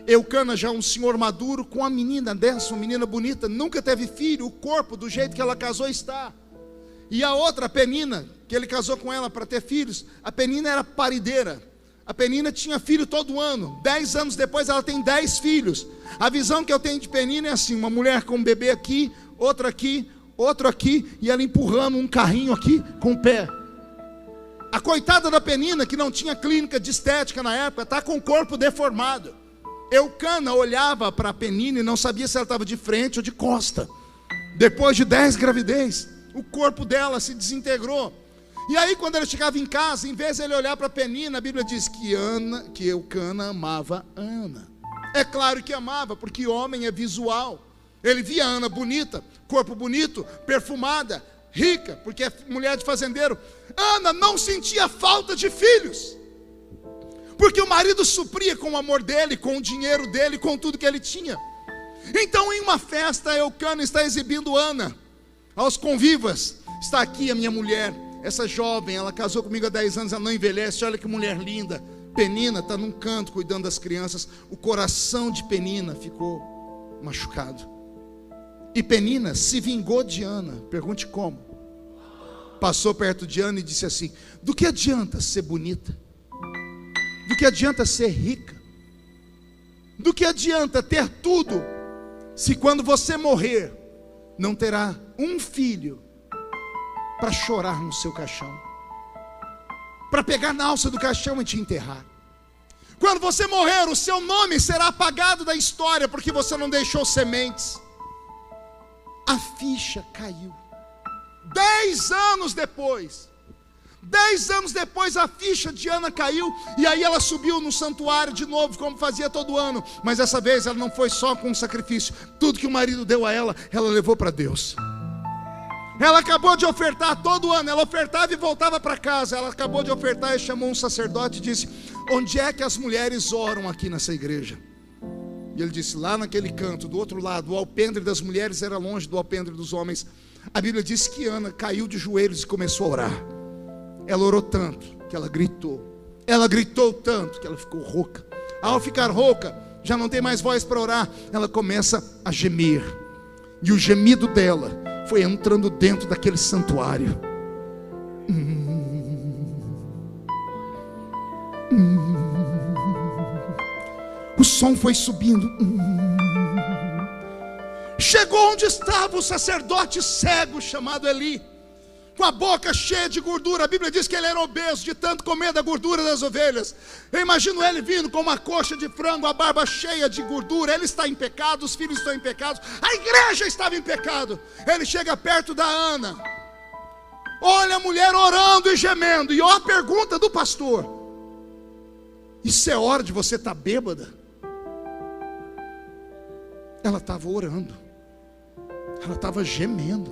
Eucana já um senhor maduro, com a menina dessa, uma menina bonita, nunca teve filho, o corpo do jeito que ela casou está. E a outra, a Penina, que ele casou com ela para ter filhos, a Penina era parideira. A Penina tinha filho todo ano. 10 anos depois ela tem 10 filhos. A visão que eu tenho de Penina é assim: uma mulher com um bebê aqui, outro aqui, outro aqui, e ela empurrando um carrinho aqui com o pé. A coitada da Penina, que não tinha clínica de estética na época, está com o corpo deformado. Eucana olhava para a Penina e não sabia se ela estava de frente ou de costa. Depois de 10 gravidez, o corpo dela se desintegrou. E aí quando ele chegava em casa, em vez de ele olhar para Penina, a Bíblia diz que Eucana amava Ana. É claro que amava, porque homem é visual. Ele via Ana bonita, corpo bonito, perfumada, rica, porque é mulher de fazendeiro. Ana não sentia falta de filhos, porque o marido supria com o amor dele, com o dinheiro dele, com tudo que ele tinha. Então em uma festa, Eucana está exibindo Ana aos convivas. Está aqui a minha mulher, essa jovem, ela casou comigo há 10 anos, ela não envelhece, olha que mulher linda. Penina está num canto cuidando das crianças. O coração de Penina ficou machucado. E Penina se vingou de Ana. Pergunte como. Passou perto de Ana e disse assim: do que adianta ser bonita? Do que adianta ser rica? Do que adianta ter tudo, se quando você morrer, não terá um filho para chorar no seu caixão, para pegar na alça do caixão e te enterrar? Quando você morrer, o seu nome será apagado da história, porque você não deixou sementes. A ficha caiu. 10 anos depois, 10 anos depois, a ficha de Ana caiu. E aí ela subiu no santuário de novo, como fazia todo ano. Mas dessa vez ela não foi só com um sacrifício. Tudo que o marido deu a ela levou para Deus. Ela acabou de ofertar todo ano. Ela ofertava e voltava para casa. Ela acabou de ofertar e chamou um sacerdote e disse: onde é que as mulheres oram aqui nessa igreja? E ele disse: lá naquele canto, do outro lado. O alpendre das mulheres era longe do alpendre dos homens. A Bíblia diz que Ana caiu de joelhos e começou a orar. Ela orou tanto que ela gritou. Ela gritou tanto que ela ficou rouca. Ao ficar rouca, já não tem mais voz para orar. Ela começa a gemer. E o gemido dela foi entrando dentro daquele santuário. O som foi subindo. Chegou onde estava o sacerdote cego chamado Eli, com a boca cheia de gordura. A Bíblia diz que ele era obeso de tanto comer da gordura das ovelhas. Eu imagino ele vindo com uma coxa de frango, a barba cheia de gordura. Ele está em pecado, os filhos estão em pecado, a igreja estava em pecado. Ele chega perto da Ana, olha a mulher orando e gemendo. E olha a pergunta do pastor: isso é hora de você estar bêbada? Ela estava orando, ela estava gemendo,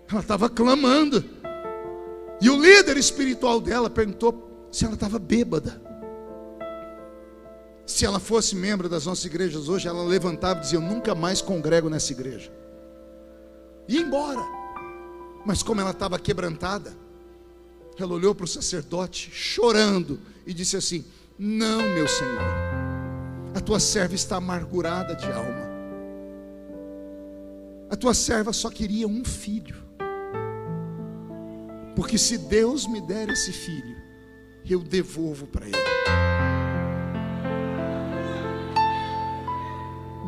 ela estava clamando. E o líder espiritual dela perguntou se ela estava bêbada. Se ela fosse membro das nossas igrejas hoje, ela levantava e dizia: eu nunca mais congrego nessa igreja, e ia embora. Mas como ela estava quebrantada, ela olhou para o sacerdote chorando e disse assim: não, meu senhor, a tua serva está amargurada de alma. a tua serva só queria um filho, porque se Deus me der esse filho, eu devolvo para ele.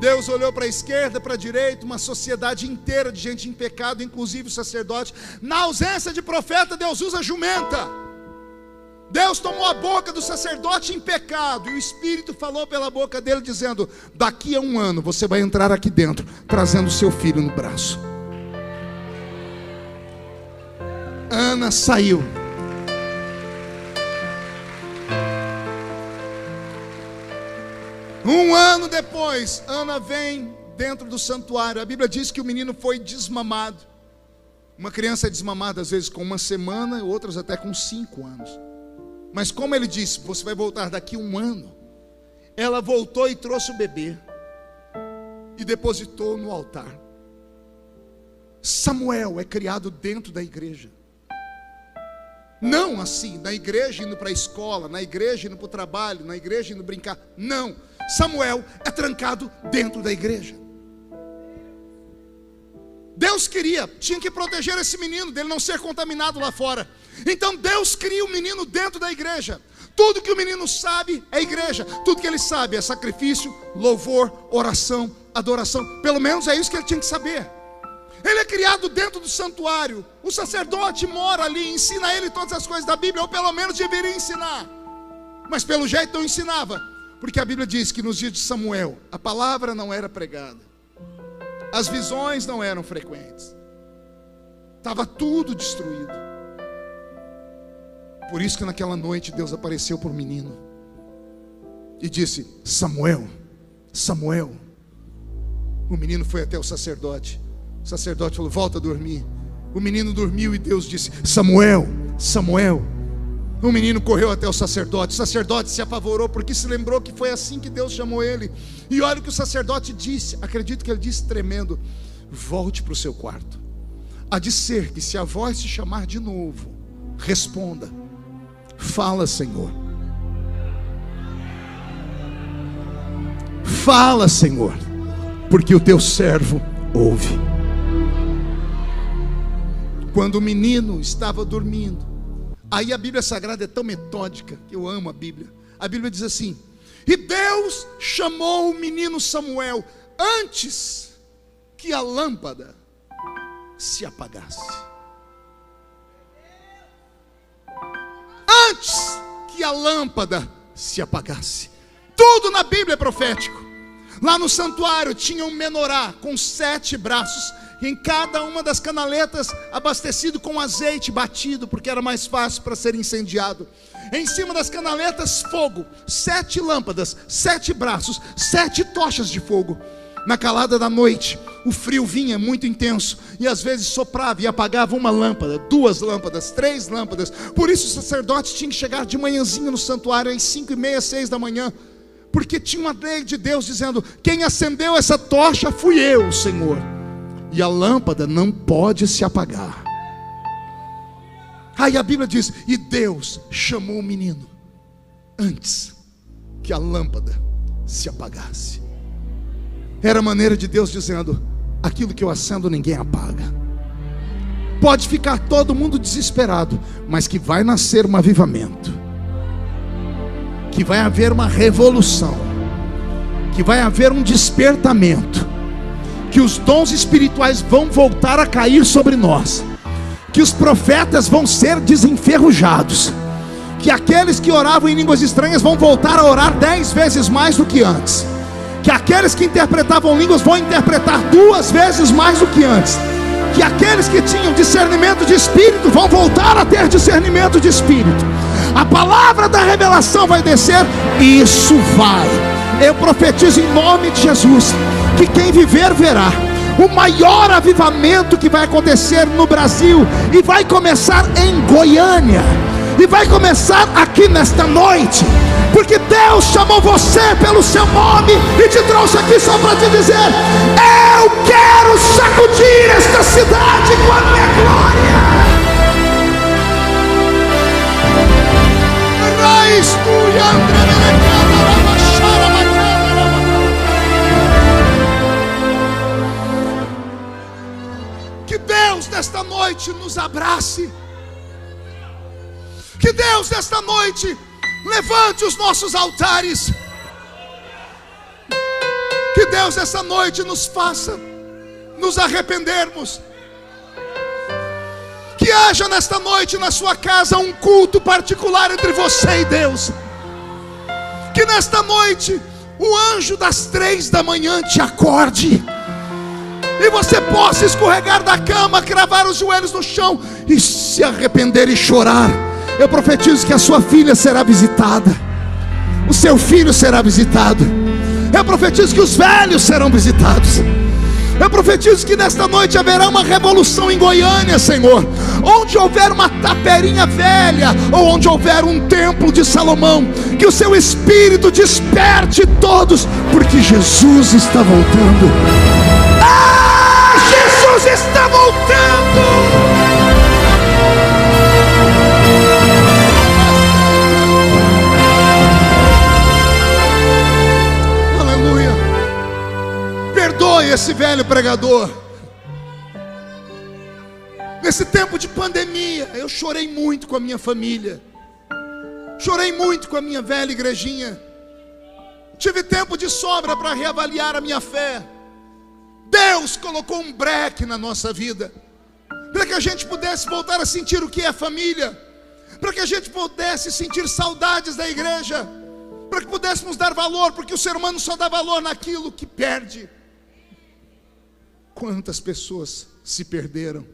Deus olhou para a esquerda, para a direita, uma sociedade inteira de gente em pecado, inclusive o sacerdote. Na ausência de profeta, Deus usa jumenta. Deus tomou a boca do sacerdote em pecado, e o Espírito falou pela boca dele, dizendo: daqui a 1 ano você vai entrar aqui dentro, trazendo seu filho no braço. Ana saiu. Um ano depois, Ana vem dentro do santuário. A Bíblia diz que o menino foi desmamado. Uma criança é desmamada às vezes com 1 semana, outras até com 5 anos. Mas como ele disse, você vai voltar daqui a 1 ano, ela voltou e trouxe o bebê e depositou no altar. Samuel é criado dentro da igreja. Não assim, na igreja indo para a escola, na igreja indo para o trabalho, na igreja indo brincar. Não, Samuel é trancado dentro da igreja. Deus tinha que proteger esse menino, dele não ser contaminado lá fora. Então Deus cria o menino dentro da igreja. Tudo que o menino sabe é igreja. Tudo que ele sabe é sacrifício, louvor, oração, adoração. Pelo menos é isso que ele tinha que saber. Ele é criado dentro do santuário. O sacerdote mora ali, ensina a ele todas as coisas da Bíblia, ou pelo menos deveria ensinar. Mas pelo jeito não ensinava, porque a Bíblia diz que nos dias de Samuel a palavra não era pregada, as visões não eram frequentes, estava tudo destruído. Por isso que naquela noite Deus apareceu para o menino e disse: Samuel, Samuel. O menino foi até o sacerdote. O sacerdote falou: volta a dormir. O menino dormiu e Deus disse: Samuel, Samuel. O menino correu até o sacerdote. O sacerdote se apavorou, porque se lembrou que foi assim que Deus chamou ele. E olha o que o sacerdote disse. Acredito que ele disse tremendo: volte para o seu quarto. Há de ser que se a voz se chamar de novo, responda: fala, Senhor. Fala, Senhor, porque o teu servo ouve. Quando o menino estava dormindo, aí a Bíblia Sagrada é tão metódica, que eu amo a Bíblia. A Bíblia diz assim: e Deus chamou o menino Samuel antes que a lâmpada se apagasse. Antes que a lâmpada se apagasse. Tudo na Bíblia é profético. Lá no santuário tinha um menorá com 7 braços, em cada uma das canaletas abastecido com azeite batido, porque era mais fácil para ser incendiado. Em cima das canaletas, fogo, 7 lâmpadas, 7 braços, 7 tochas de fogo. Na calada da noite, o frio vinha muito intenso, e às vezes soprava e apagava uma lâmpada, 2 lâmpadas, 3 lâmpadas. Por isso o sacerdote tinha que chegar de manhãzinha no santuário, às 5:30, 6 da manhã, porque tinha uma lei de Deus dizendo: quem acendeu essa tocha fui eu, Senhor, e a lâmpada não pode se apagar. Aí a Bíblia diz: e Deus chamou o menino antes que a lâmpada se apagasse. Era a maneira de Deus dizendo: aquilo que eu acendo ninguém apaga. Pode ficar todo mundo desesperado, mas que vai nascer um avivamento, que vai haver uma revolução, que vai haver um despertamento, que os dons espirituais vão voltar a cair sobre nós, que os profetas vão ser desenferrujados, que aqueles que oravam em línguas estranhas vão voltar a orar 10 vezes mais do que antes, que aqueles que interpretavam línguas vão interpretar 2 vezes mais do que antes, que aqueles que tinham discernimento de espírito vão voltar a ter discernimento de espírito. A palavra da revelação vai descer, e isso vai. Eu profetizo em nome de Jesus que quem viver verá o maior avivamento que vai acontecer no Brasil, e vai começar em Goiânia, e vai começar aqui nesta noite, porque Deus chamou você pelo seu nome e te trouxe aqui só para te dizer: eu quero sacudir esta cidade com a minha glória. Deus nesta noite nos abrace. Que Deus nesta noite levante os nossos altares. Que Deus nesta noite nos faça nos arrependermos. Que haja nesta noite na sua casa um culto particular entre você e Deus. Que nesta noite o anjo das 3 da manhã te acorde e você possa escorregar da cama, cravar os joelhos no chão e se arrepender e chorar. Eu profetizo que a sua filha será visitada, o seu filho será visitado. Eu profetizo que os velhos serão visitados. Eu profetizo que nesta noite haverá uma revolução em Goiânia, Senhor. Onde houver uma taperinha velha, ou onde houver um templo de Salomão, que o seu Espírito desperte todos, porque Jesus está voltando. Ah, Jesus está voltando. Perdoe esse velho pregador. Nesse tempo de pandemia, eu chorei muito com a minha família. Chorei muito com a minha velha igrejinha. Tive tempo de sobra para reavaliar a minha fé. Deus colocou um breque na nossa vida, para que a gente pudesse voltar a sentir o que é família, para que a gente pudesse sentir saudades da igreja, para que pudéssemos dar valor, porque o ser humano só dá valor naquilo que perde. Quantas pessoas se perderam.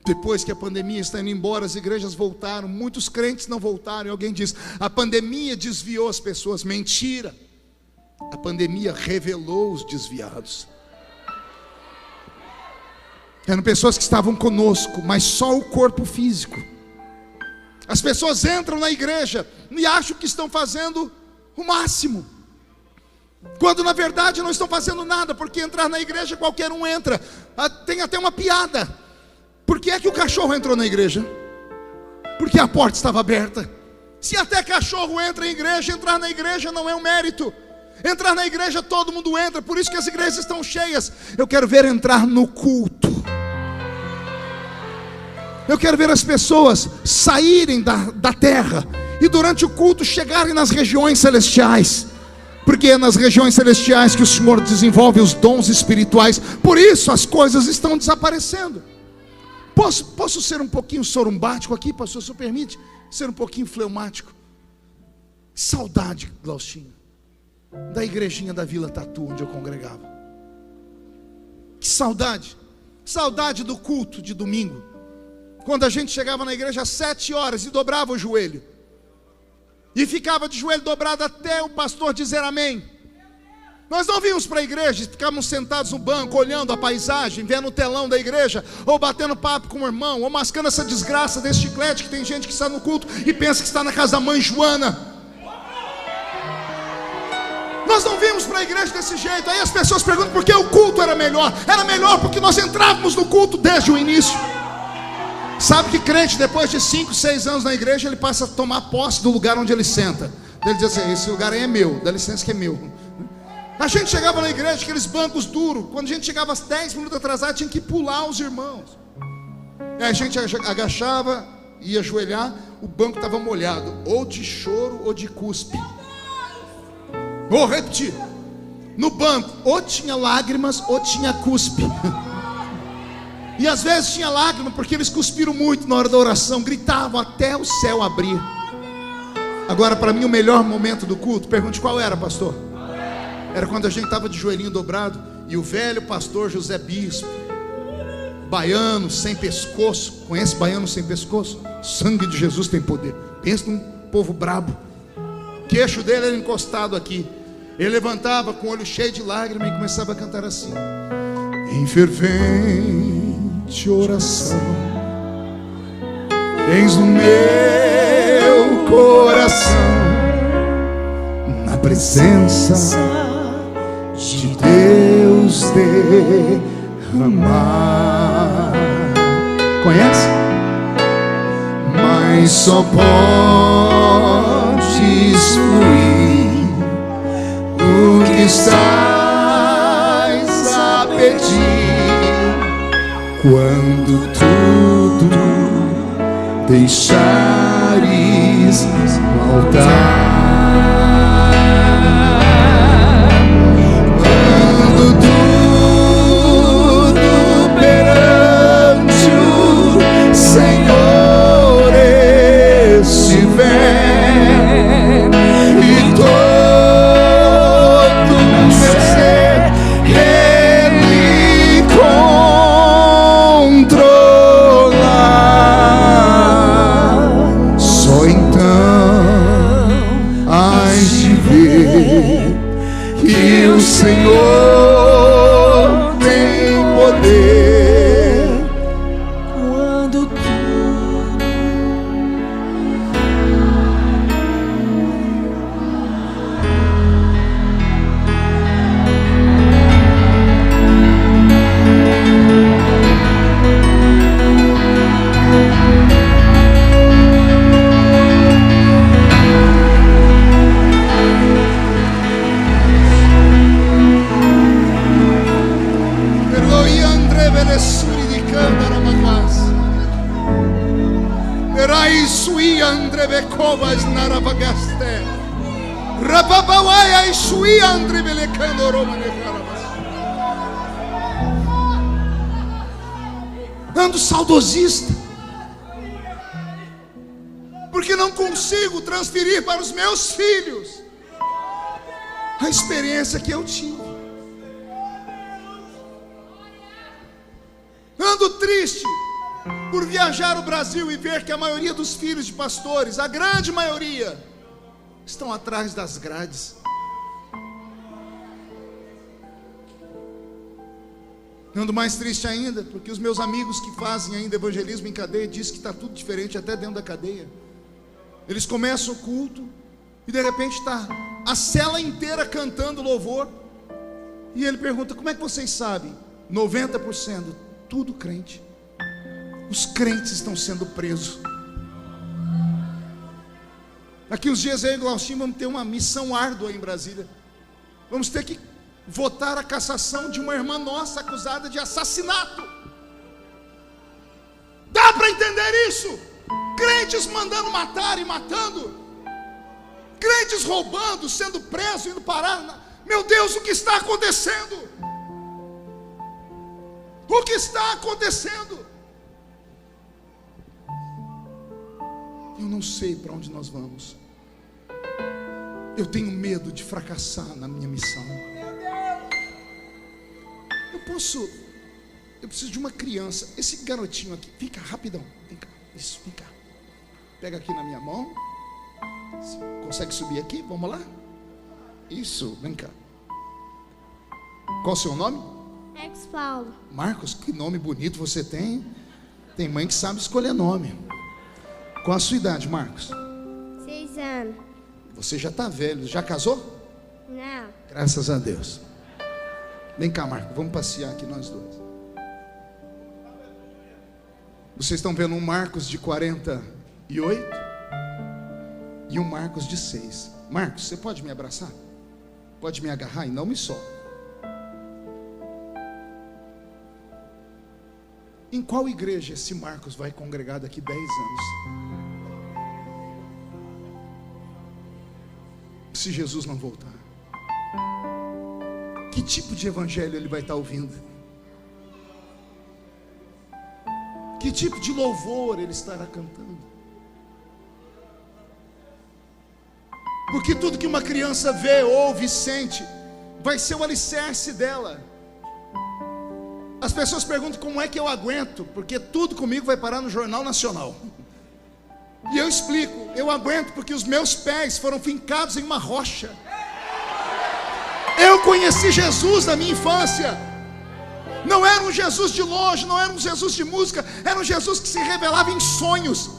Depois que a pandemia está indo embora, as igrejas voltaram, muitos crentes não voltaram. E alguém diz: a pandemia desviou as pessoas. Mentira. A pandemia revelou os desviados. Eram pessoas que estavam conosco, mas só o corpo físico. As pessoas entram na igreja e acham que estão fazendo o máximo, quando na verdade não estão fazendo nada, porque entrar na igreja qualquer um entra. Tem até uma piada: por que é que o cachorro entrou na igreja? Porque a porta estava aberta. Se até cachorro entra em igreja, entrar na igreja não é um mérito. Entrar na igreja todo mundo entra, por isso que as igrejas estão cheias. Eu quero ver entrar no culto. Eu quero ver as pessoas saírem da terra e durante o culto chegarem nas regiões celestiais, porque é nas regiões celestiais que o Senhor desenvolve os dons espirituais. Por isso as coisas estão desaparecendo. Posso ser um pouquinho sorumbático aqui, pastor, se o permite? Ser um pouquinho fleumático. Saudade, Glaustinho, da igrejinha da Vila Tatu, onde eu congregava. Que saudade. Saudade do culto de domingo, quando a gente chegava na igreja às 7 horas e dobrava o joelho, e ficava de joelho dobrado até o pastor dizer amém. Nós não vínhamos para a igreja e ficávamos sentados no banco, olhando a paisagem, vendo o telão da igreja, ou batendo papo com o irmão, ou mascando essa desgraça desse chiclete, que tem gente que está no culto e pensa que está na casa da mãe Joana. Nós não vimos para a igreja desse jeito. Aí as pessoas perguntam por que o culto era melhor. Era melhor porque nós entrávamos no culto desde o início. Sabe que crente, depois de 5, 6 anos na igreja, ele passa a tomar posse do lugar onde ele senta. Ele diz assim: esse lugar aí é meu, dá licença que é meu. A gente chegava na igreja, aqueles bancos duros. Quando a gente chegava 10 minutos atrasado, tinha que pular os irmãos. Aí a gente agachava, ia ajoelhar, o banco estava molhado, ou de choro ou de cuspe. Vou repetir: no banco ou tinha lágrimas ou tinha cuspe. E às vezes tinha lágrima porque eles cuspiram muito na hora da oração, gritavam até o céu abrir. Agora, para mim, o melhor momento do culto, pergunte qual era, pastor? Era quando a gente estava de joelhinho dobrado e o velho pastor José Bispo, baiano sem pescoço. Conhece baiano sem pescoço? Sangue de Jesus tem poder. Pensa num povo brabo. O queixo dele era encostado aqui. Ele levantava com o olho cheio de lágrimas e começava a cantar assim: em fervente oração, tens no meu coração, na presença de Deus derramar. Conhece? Mas só podes fluir o que estás a pedir quando tudo deixares no altar. Ando saudosista, porque não consigo transferir para os meus filhos a experiência que eu tive. Ando triste por viajar o Brasil e ver que a maioria dos filhos de pastores, a grande maioria, estão atrás das grades. Ando mais triste ainda, porque os meus amigos que fazem ainda evangelismo em cadeia dizem que está tudo diferente até dentro da cadeia. Eles começam o culto e de repente está a cela inteira cantando louvor. E ele pergunta: como é que vocês sabem? 90%, tudo crente. Os crentes estão sendo presos. Daqui uns dias eu e o Glauchinho vamos ter uma missão árdua em Brasília. Vamos ter que votar a cassação de uma irmã nossa acusada de assassinato. Dá para entender isso? Crentes mandando matar e matando, crentes roubando, sendo presos, indo parar. Meu Deus, o que está acontecendo? O que está acontecendo? Eu não sei para onde nós vamos. Eu tenho medo de fracassar na minha missão. Eu preciso de uma criança. Esse garotinho aqui, vem cá, rapidão. Vem cá, isso, vem cá. Pega aqui na minha mão. Consegue subir aqui? Vamos lá? Isso, vem cá. Qual o seu nome? Marcos Paulo. Marcos, que nome bonito você tem. Tem mãe que sabe escolher nome. Qual a sua idade, Marcos? 6 anos. Você já está velho. Já casou? Não. Graças a Deus. Vem cá, Marcos, vamos passear aqui nós dois. Vocês estão vendo um Marcos de 48 e um Marcos de 6. Marcos, você pode me abraçar? Pode me agarrar e não me solta. Em qual igreja esse Marcos vai congregar daqui 10 anos? Se Jesus não voltar. Que tipo de evangelho ele vai estar ouvindo? Que tipo de louvor ele estará cantando? Porque tudo que uma criança vê, ouve e sente vai ser o alicerce dela. As pessoas perguntam como é que eu aguento, porque tudo comigo vai parar no Jornal Nacional. E eu explico: eu aguento porque os meus pés foram fincados em uma rocha. Eu conheci Jesus na minha infância. Não era um Jesus de longe, não era um Jesus de música. Era um Jesus que se revelava em sonhos,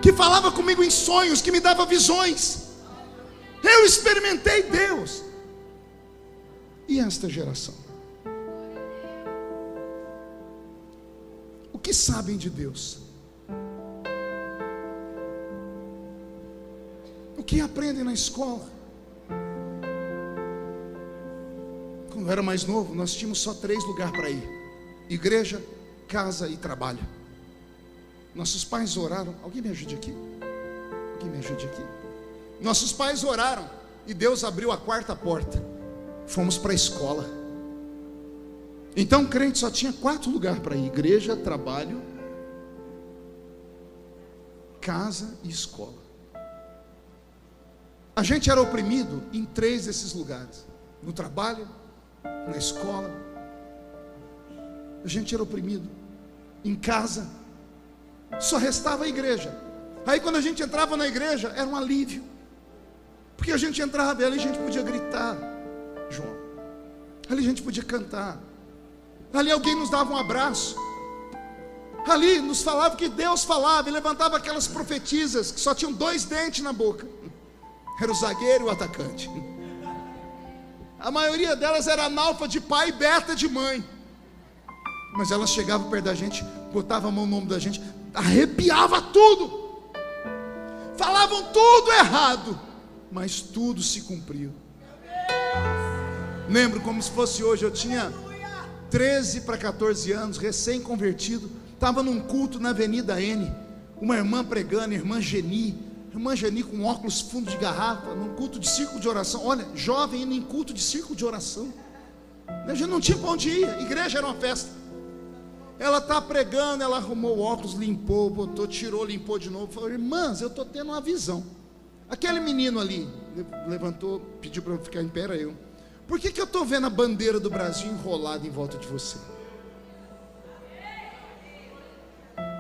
que falava comigo em sonhos, que me dava visões. Eu experimentei Deus. E esta geração? O que sabem de Deus? O que aprendem na escola? Quando eu era mais novo, nós tínhamos só 3 lugares para ir: igreja, casa e trabalho. Nossos pais oraram. Alguém me ajude aqui? Alguém me ajude aqui? Nossos pais oraram e Deus abriu a quarta porta. Fomos para a escola. Então o crente só tinha 4 lugares para ir: igreja, trabalho, casa e escola. A gente era oprimido em 3 desses lugares: no trabalho, na escola. A gente era oprimido em casa. Só restava a igreja. Aí quando a gente entrava na igreja, era um alívio, porque a gente entrava e ali a gente podia gritar, João. Ali a gente podia cantar. Ali alguém nos dava um abraço. Ali nos falava que Deus falava e levantava aquelas profetisas que só tinham 2 dentes na boca. Era o zagueiro e o atacante. A maioria delas era analfa de pai e beta de mãe. Mas elas chegavam perto da gente, botavam a mão no ombro da gente, arrepiava tudo. Falavam tudo errado, mas tudo se cumpriu. Lembro como se fosse hoje. Eu tinha 13 para 14 anos, recém-convertido. Estava num culto na Avenida N. Uma irmã pregando, irmã Geni com óculos fundo de garrafa, num culto de círculo de oração. Olha, jovem indo em culto de círculo de oração. A gente não tinha para onde ir, igreja era uma festa. Ela está pregando, ela arrumou o óculos, limpou, botou, tirou, limpou de novo. Falou: irmãs, eu estou tendo uma visão. Aquele menino ali levantou, pediu para eu ficar em pé, era eu. Por que eu estou vendo a bandeira do Brasil enrolada em volta de você?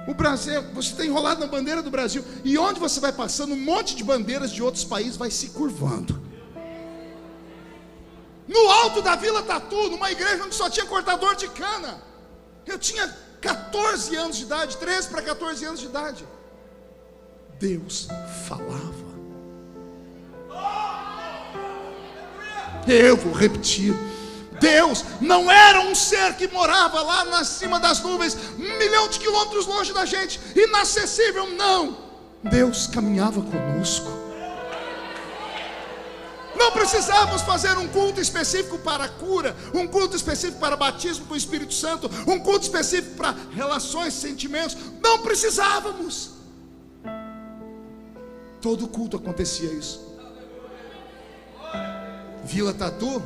O Brasil, você está enrolado na bandeira do Brasil, e onde você vai passando, um monte de bandeiras de outros países vai se curvando. No alto da Vila Tatu, numa igreja onde só tinha cortador de cana. Eu tinha 14 anos de idade, 13 para 14 anos de idade. Deus falava. Eu vou repetir: Deus não era um ser que morava lá na cima das nuvens, 1 milhão de quilômetros longe da gente, inacessível, não. Deus caminhava conosco. Não precisávamos fazer um culto específico para a cura, um culto específico para batismo com o Espírito Santo, um culto específico para relações, sentimentos. Não precisávamos. Todo culto acontecia isso. Vila Tatu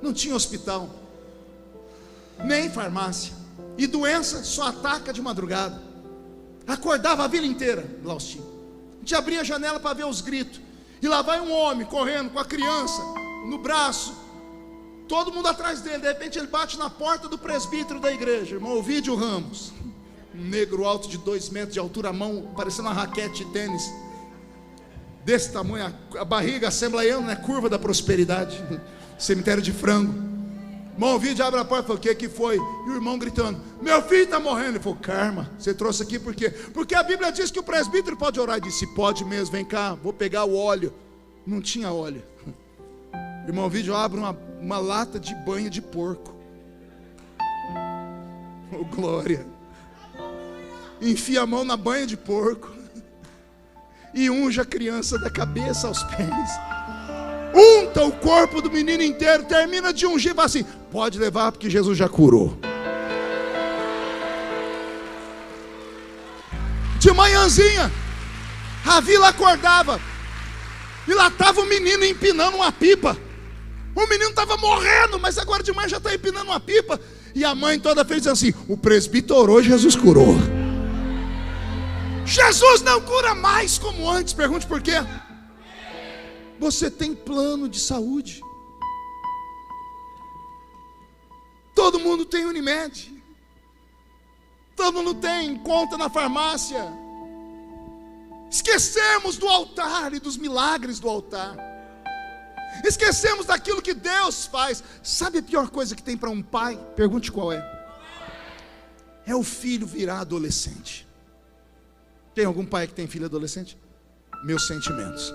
não tinha hospital, nem farmácia, e doença só ataca de madrugada. Acordava a vila inteira, Glaustinho. A gente abria a janela para ver os gritos, e lá vai um homem correndo com a criança no braço, todo mundo atrás dele. De repente ele bate na porta do presbítero da igreja, irmão Ovídio Ramos, um negro alto de 2 metros de altura, a mão parecendo uma raquete de tênis, desse tamanho, a barriga assembleiana, né? Curva da prosperidade, cemitério de frango. Irmão Ovídio abre a porta e fala: o que foi? E o irmão gritando: meu filho está morrendo. Ele falou: Karma, você trouxe aqui por quê? Porque a Bíblia diz que o presbítero pode orar. Ele disse: pode mesmo, vem cá, vou pegar o óleo. Não tinha óleo. O irmão Ovídio abre uma lata de banha de porco. Oh, glória. Enfia a mão na banha de porco e unge a criança da cabeça aos pés. Unta o corpo do menino inteiro, termina de ungir, fala assim: pode levar porque Jesus já curou. De manhãzinha, a vila acordava, e lá estava o menino empinando uma pipa. O menino estava morrendo, mas agora de manhã já está empinando uma pipa. E a mãe toda fez assim: o presbítero orou, Jesus curou. Jesus não cura mais como antes. Pergunte por quê? Você tem plano de saúde. Todo mundo tem Unimed. Todo mundo tem conta na farmácia. Esquecemos do altar e dos milagres do altar. Esquecemos daquilo que Deus faz. Sabe a pior coisa que tem para um pai? Pergunte qual é. É o filho virar adolescente. Tem algum pai que tem filho adolescente? Meus sentimentos.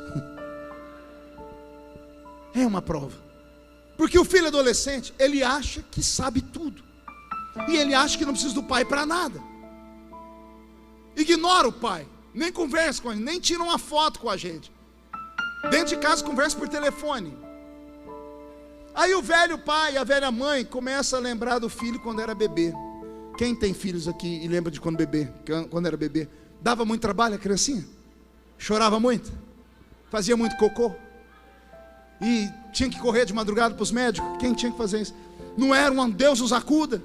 É uma prova. Porque o filho adolescente, ele acha que sabe tudo. E ele acha que não precisa do pai para nada. Ignora o pai. Nem conversa com ele, nem tira uma foto com a gente. Dentro de casa conversa por telefone. Aí o velho pai e a velha mãe começam a lembrar do filho quando era bebê. Quem tem filhos aqui e lembra de quando era bebê? Dava muito trabalho a criancinha? Chorava muito? Fazia muito cocô? E tinha que correr de madrugada para os médicos? Quem tinha que fazer isso? Não era um Deus os acuda?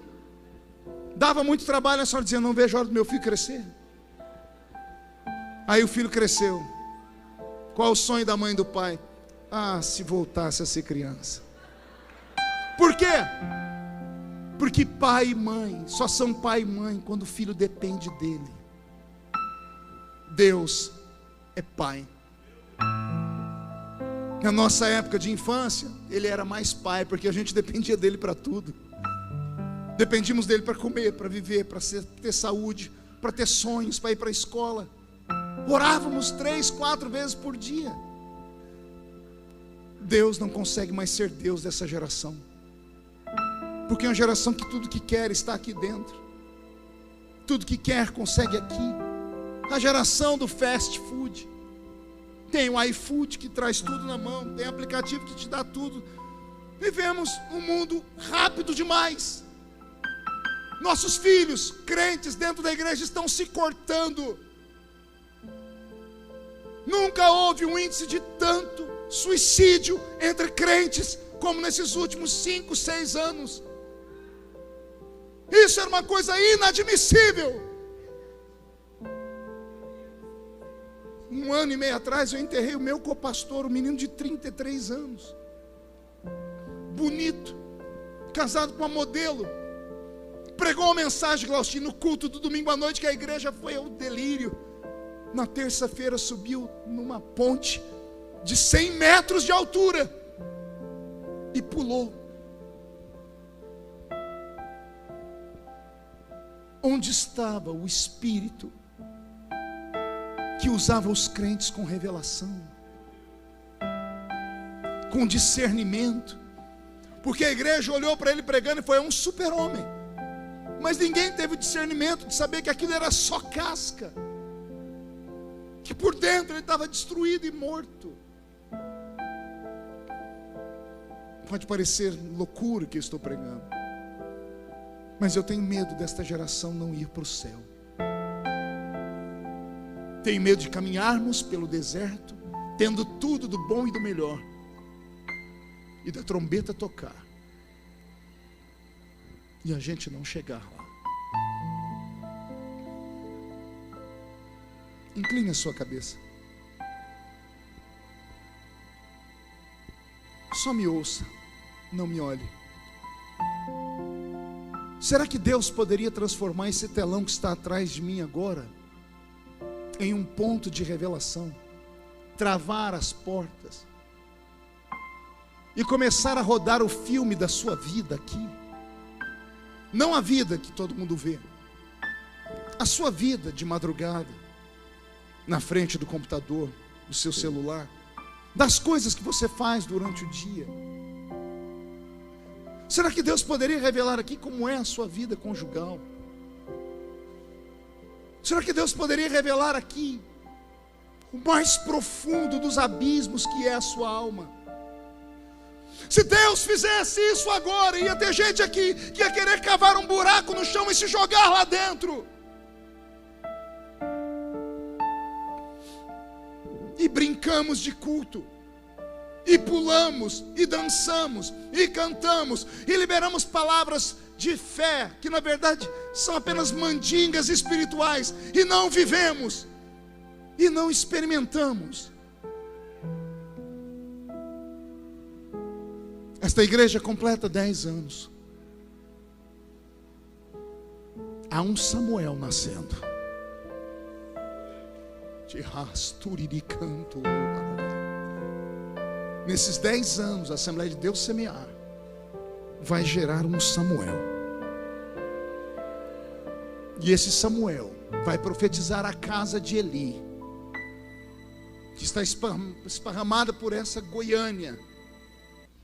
Dava muito trabalho, a senhora dizia, não vejo a hora do meu filho crescer. Aí o filho cresceu. Qual o sonho da mãe e do pai? Ah, se voltasse a ser criança. Por quê? Porque pai e mãe só são pai e mãe quando o filho depende dele. Deus é pai. Na nossa época de infância, ele era mais pai, porque a gente dependia dele para tudo. Dependíamos dele para comer, para viver, para ter saúde, para ter sonhos, para ir para a escola. Orávamos 3, 4 vezes por dia. Deus não consegue mais ser Deus dessa geração, porque é uma geração que tudo que quer está aqui dentro. Tudo que quer consegue aqui. A geração do fast food. Tem o iFood que traz tudo na mão, tem aplicativo que te dá tudo. Vivemos um mundo rápido demais. Nossos filhos, crentes dentro da igreja, estão se cortando. Nunca houve um índice de tanto suicídio entre crentes como nesses últimos 5, 6 anos. Isso era uma coisa inadmissível. 1 ano e meio atrás eu enterrei o meu copastor, um menino de 33 anos, bonito, casado com uma modelo. Pregou uma mensagem, Glaustinho, no culto do domingo à noite, que a igreja foi ao delírio. Na terça-feira subiu numa ponte de 100 metros de altura e pulou. Onde estava o Espírito que usava os crentes com revelação, com discernimento? Porque a igreja olhou para ele pregando e foi um super-homem, mas ninguém teve o discernimento de saber que aquilo era só casca, que por dentro ele estava destruído e morto. Pode parecer loucura o que eu estou pregando, mas eu tenho medo desta geração não ir para o céu. Tenho medo de caminharmos pelo deserto, tendo tudo do bom e do melhor, e da trombeta tocar, e a gente não chegar lá. Incline a sua cabeça. Só me ouça, não me olhe. Será que Deus poderia transformar esse telão que está atrás de mim agora em um ponto de revelação, travar as portas e começar a rodar o filme da sua vida aqui? Não a vida que todo mundo vê, a sua vida de madrugada, na frente do computador, do seu celular, das coisas que você faz durante o dia. Será que Deus poderia revelar aqui como é a sua vida conjugal? Será que Deus poderia revelar aqui o mais profundo dos abismos que é a sua alma? Se Deus fizesse isso agora, ia ter gente aqui que ia querer cavar um buraco no chão e se jogar lá dentro. E brincamos de culto, e pulamos, e dançamos, e cantamos, e liberamos palavras de fé, que na verdade são apenas mandingas espirituais, e não vivemos, e não experimentamos. Esta igreja completa 10 anos. Há um Samuel nascendo. Nesses 10 anos, a Assembleia de Deus Semear vai gerar um Samuel. E esse Samuel vai profetizar a casa de Eli, que está esparramada por essa Goiânia,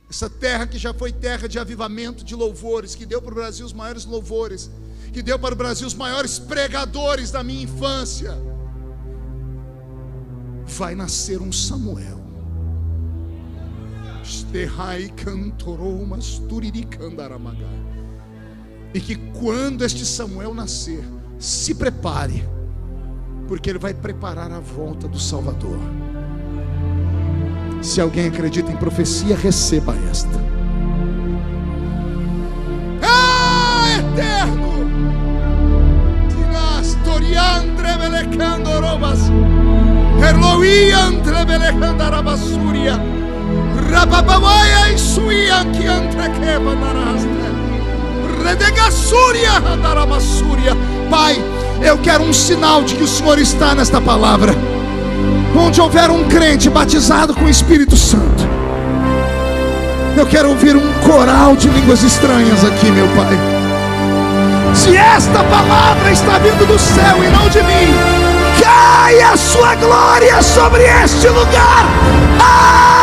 essa terra que já foi terra de avivamento, de louvores, que deu para o Brasil os maiores louvores, que deu para o Brasil os maiores pregadores da minha infância. Vai nascer um Samuel. E que quando este Samuel nascer, se prepare, porque ele vai preparar a volta do Salvador. Se alguém acredita em profecia, receba esta. Eterno! Toriandre belecando robas, Erloiantre belecando arabassuria, Rababawaya e suian que antrequeba narastre, Redegassúria andarabassuria. Pai, eu quero um sinal de que o Senhor está nesta palavra. Onde houver um crente batizado com o Espírito Santo, eu quero ouvir um coral de línguas estranhas aqui, meu Pai. Se esta palavra está vindo do céu e não de mim, caia a sua glória sobre este lugar agora.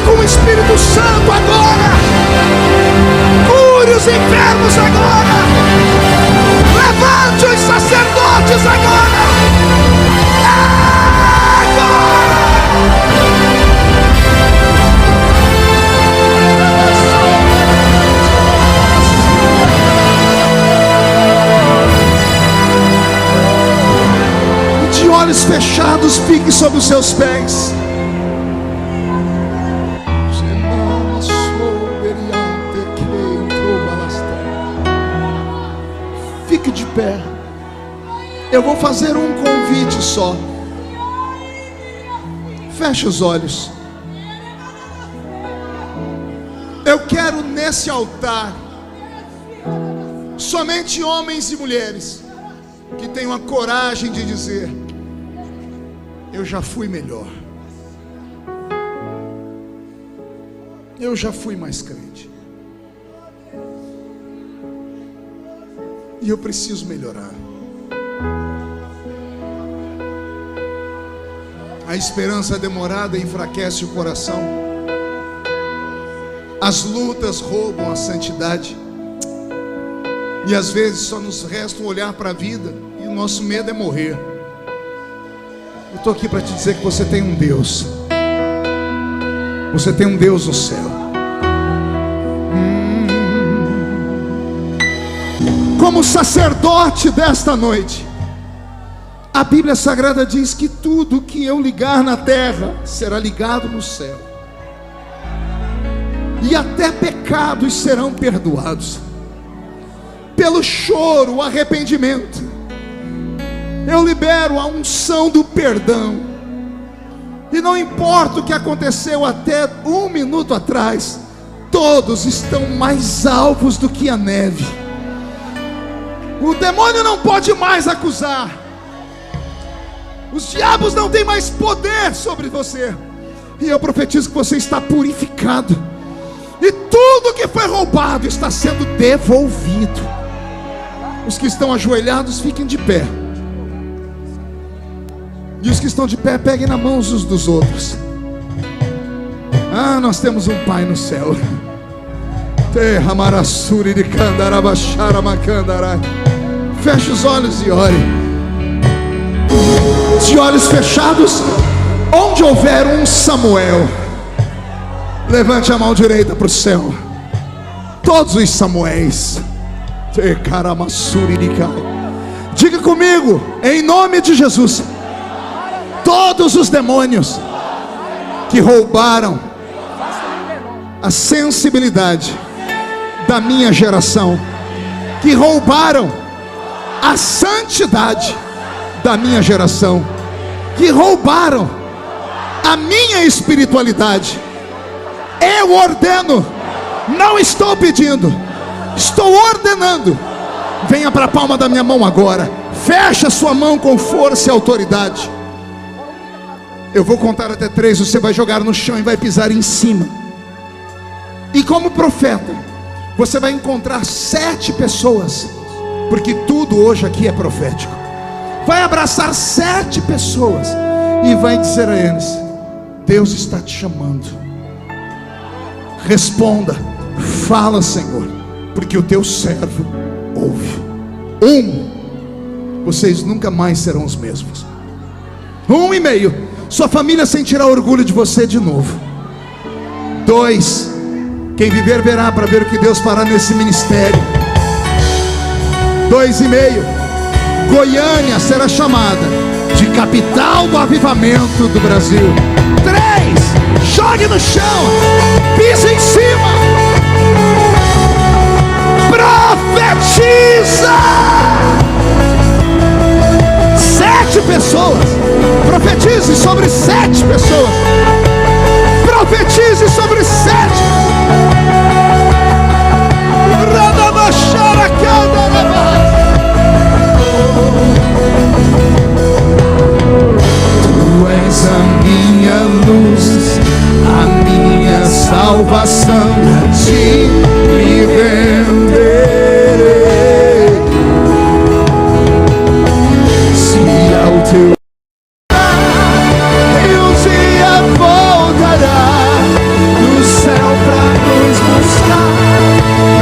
Com o Espírito Santo agora, cure os enfermos agora, levante os sacerdotes agora, de olhos fechados, fique sobre os seus pés. Fique de pé. Eu vou fazer um convite só. Feche os olhos. Eu quero nesse altar somente homens e mulheres que tenham a coragem de dizer: eu já fui melhor, eu já fui mais crente, e eu preciso melhorar. A esperança demorada enfraquece o coração. As lutas roubam a santidade. E às vezes só nos resta olhar para a vida e o nosso medo é morrer. Eu estou aqui para te dizer que você tem um Deus. Você tem um Deus no céu. Como sacerdote desta noite, a Bíblia Sagrada diz que tudo que eu ligar na terra será ligado no céu, e até pecados serão perdoados. Pelo choro, o arrependimento, eu libero a unção do perdão. E não importa o que aconteceu até 1 minuto atrás, todos estão mais alvos do que a neve. O demônio não pode mais acusar. Os diabos não têm mais poder sobre você. E eu profetizo que você está purificado, e tudo que foi roubado está sendo devolvido. Os que estão ajoelhados, fiquem de pé. E os que estão de pé, peguem na mão uns dos outros. Ah, nós temos um Pai no céu. Feche os olhos e ore. De olhos fechados, onde houver um Samuel, levante a mão direita para o céu. Todos os Samuéis. Diga comigo, em nome de Jesus: todos os demônios que roubaram a sensibilidade da minha geração, que roubaram a santidade da minha geração, que roubaram a minha espiritualidade, eu ordeno, não estou pedindo, estou ordenando. Venha para a palma da minha mão agora. Feche a sua mão com força e autoridade. Eu vou contar até 3, você vai jogar no chão e vai pisar em cima. E como profeta, você vai encontrar 7 pessoas, porque tudo hoje aqui é profético. Vai abraçar 7 pessoas e vai dizer a eles: Deus está te chamando. Responda, fala, Senhor, porque o teu servo ouve. 1, vocês nunca mais serão os mesmos. 1,5, sua família sentirá orgulho de você de novo. 2, quem viver verá para ver o que Deus fará nesse ministério. 2,5, Goiânia será chamada de capital do avivamento do Brasil. 3, jogue no chão, pisa em cima, profetiza. 7 pessoas, profetize sobre 7 pessoas, profetize sobre 7. Tu és a minha luz, a minha salvação, a ti me renderei. Se ao teu um dia voltará do céu pra nos buscar,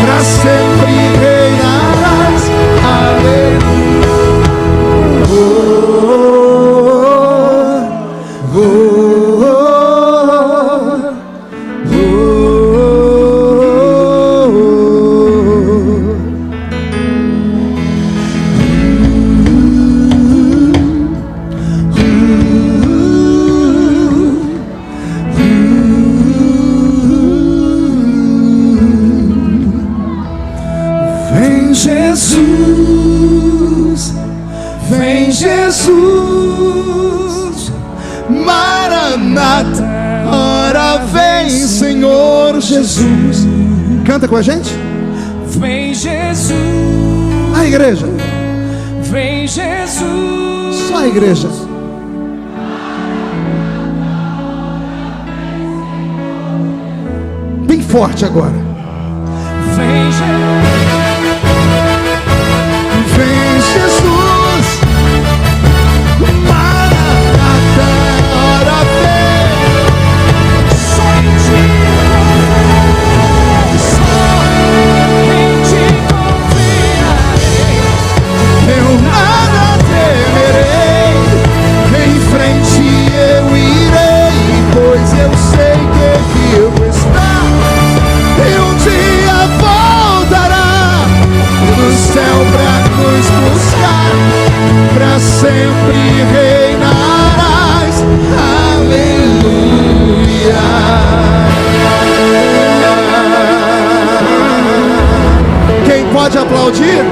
pra sempre reinarás. Aleluia. Vem Jesus, vem Jesus, Maranata, ora vem Senhor Jesus. Canta com a gente. Vem Jesus, A igreja, vem Jesus, só a igreja. Bem forte agora. vem Jesus, Vem Jesus, Maranata, ora vem. só em ti, só em ti confiarei. Eu nada temerei, em frente eu irei, pois eu sei que vivo está, e um dia voltará do céu pra nos buscar, pra sempre reinarás. Aleluia. Quem pode aplaudir?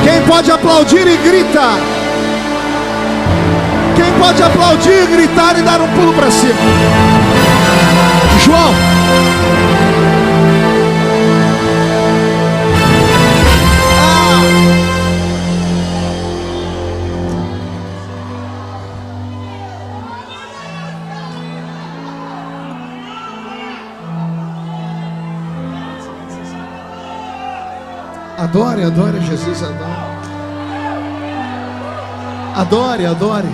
Quem pode aplaudir e gritar? Quem pode aplaudir, gritar e dar um pulo para cima? João. Adore, adore Jesus, adore. Adore, adore.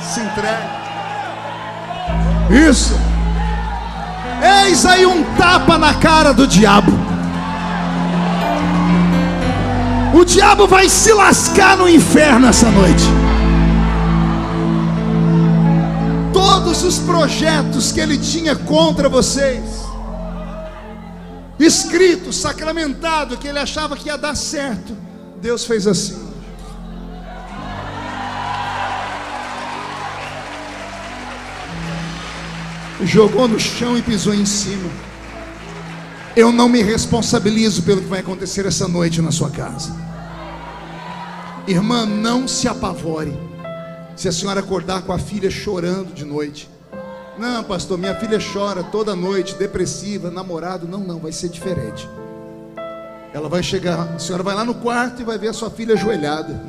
Se entregue. Isso. Eis aí um tapa na cara do diabo. O diabo vai se lascar no inferno essa noite. Todos os projetos que ele tinha contra vocês, escrito, sacramentado, que ele achava que ia dar certo, Deus fez assim. Jogou no chão e pisou em cima. Eu não me responsabilizo pelo que vai acontecer essa noite na sua casa. Irmã, não se apavore se a senhora acordar com a filha chorando de noite. Não, pastor, minha filha chora toda noite, depressiva, namorado. Não, vai ser diferente. Ela vai chegar, a senhora vai lá no quarto e vai ver a sua filha ajoelhada.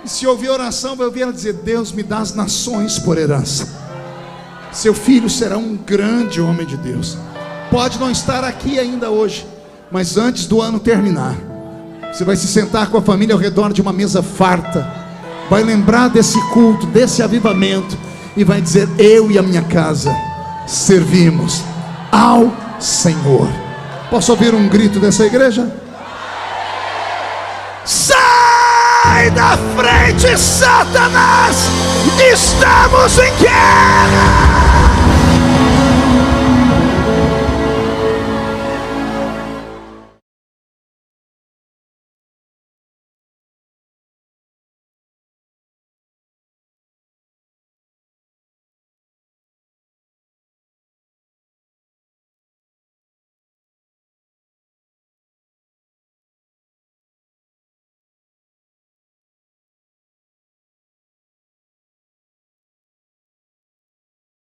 E se ouvir oração, vai ouvir ela dizer: Deus, me dá as nações por herança. Seu filho será um grande homem de Deus. Pode não estar aqui ainda hoje, mas antes do ano terminar, você vai se sentar com a família ao redor de uma mesa farta, vai lembrar desse culto, desse avivamento, e vai dizer: eu e a minha casa servimos ao Senhor. Posso ouvir um grito dessa igreja? Sai da frente, Satanás! Estamos em guerra!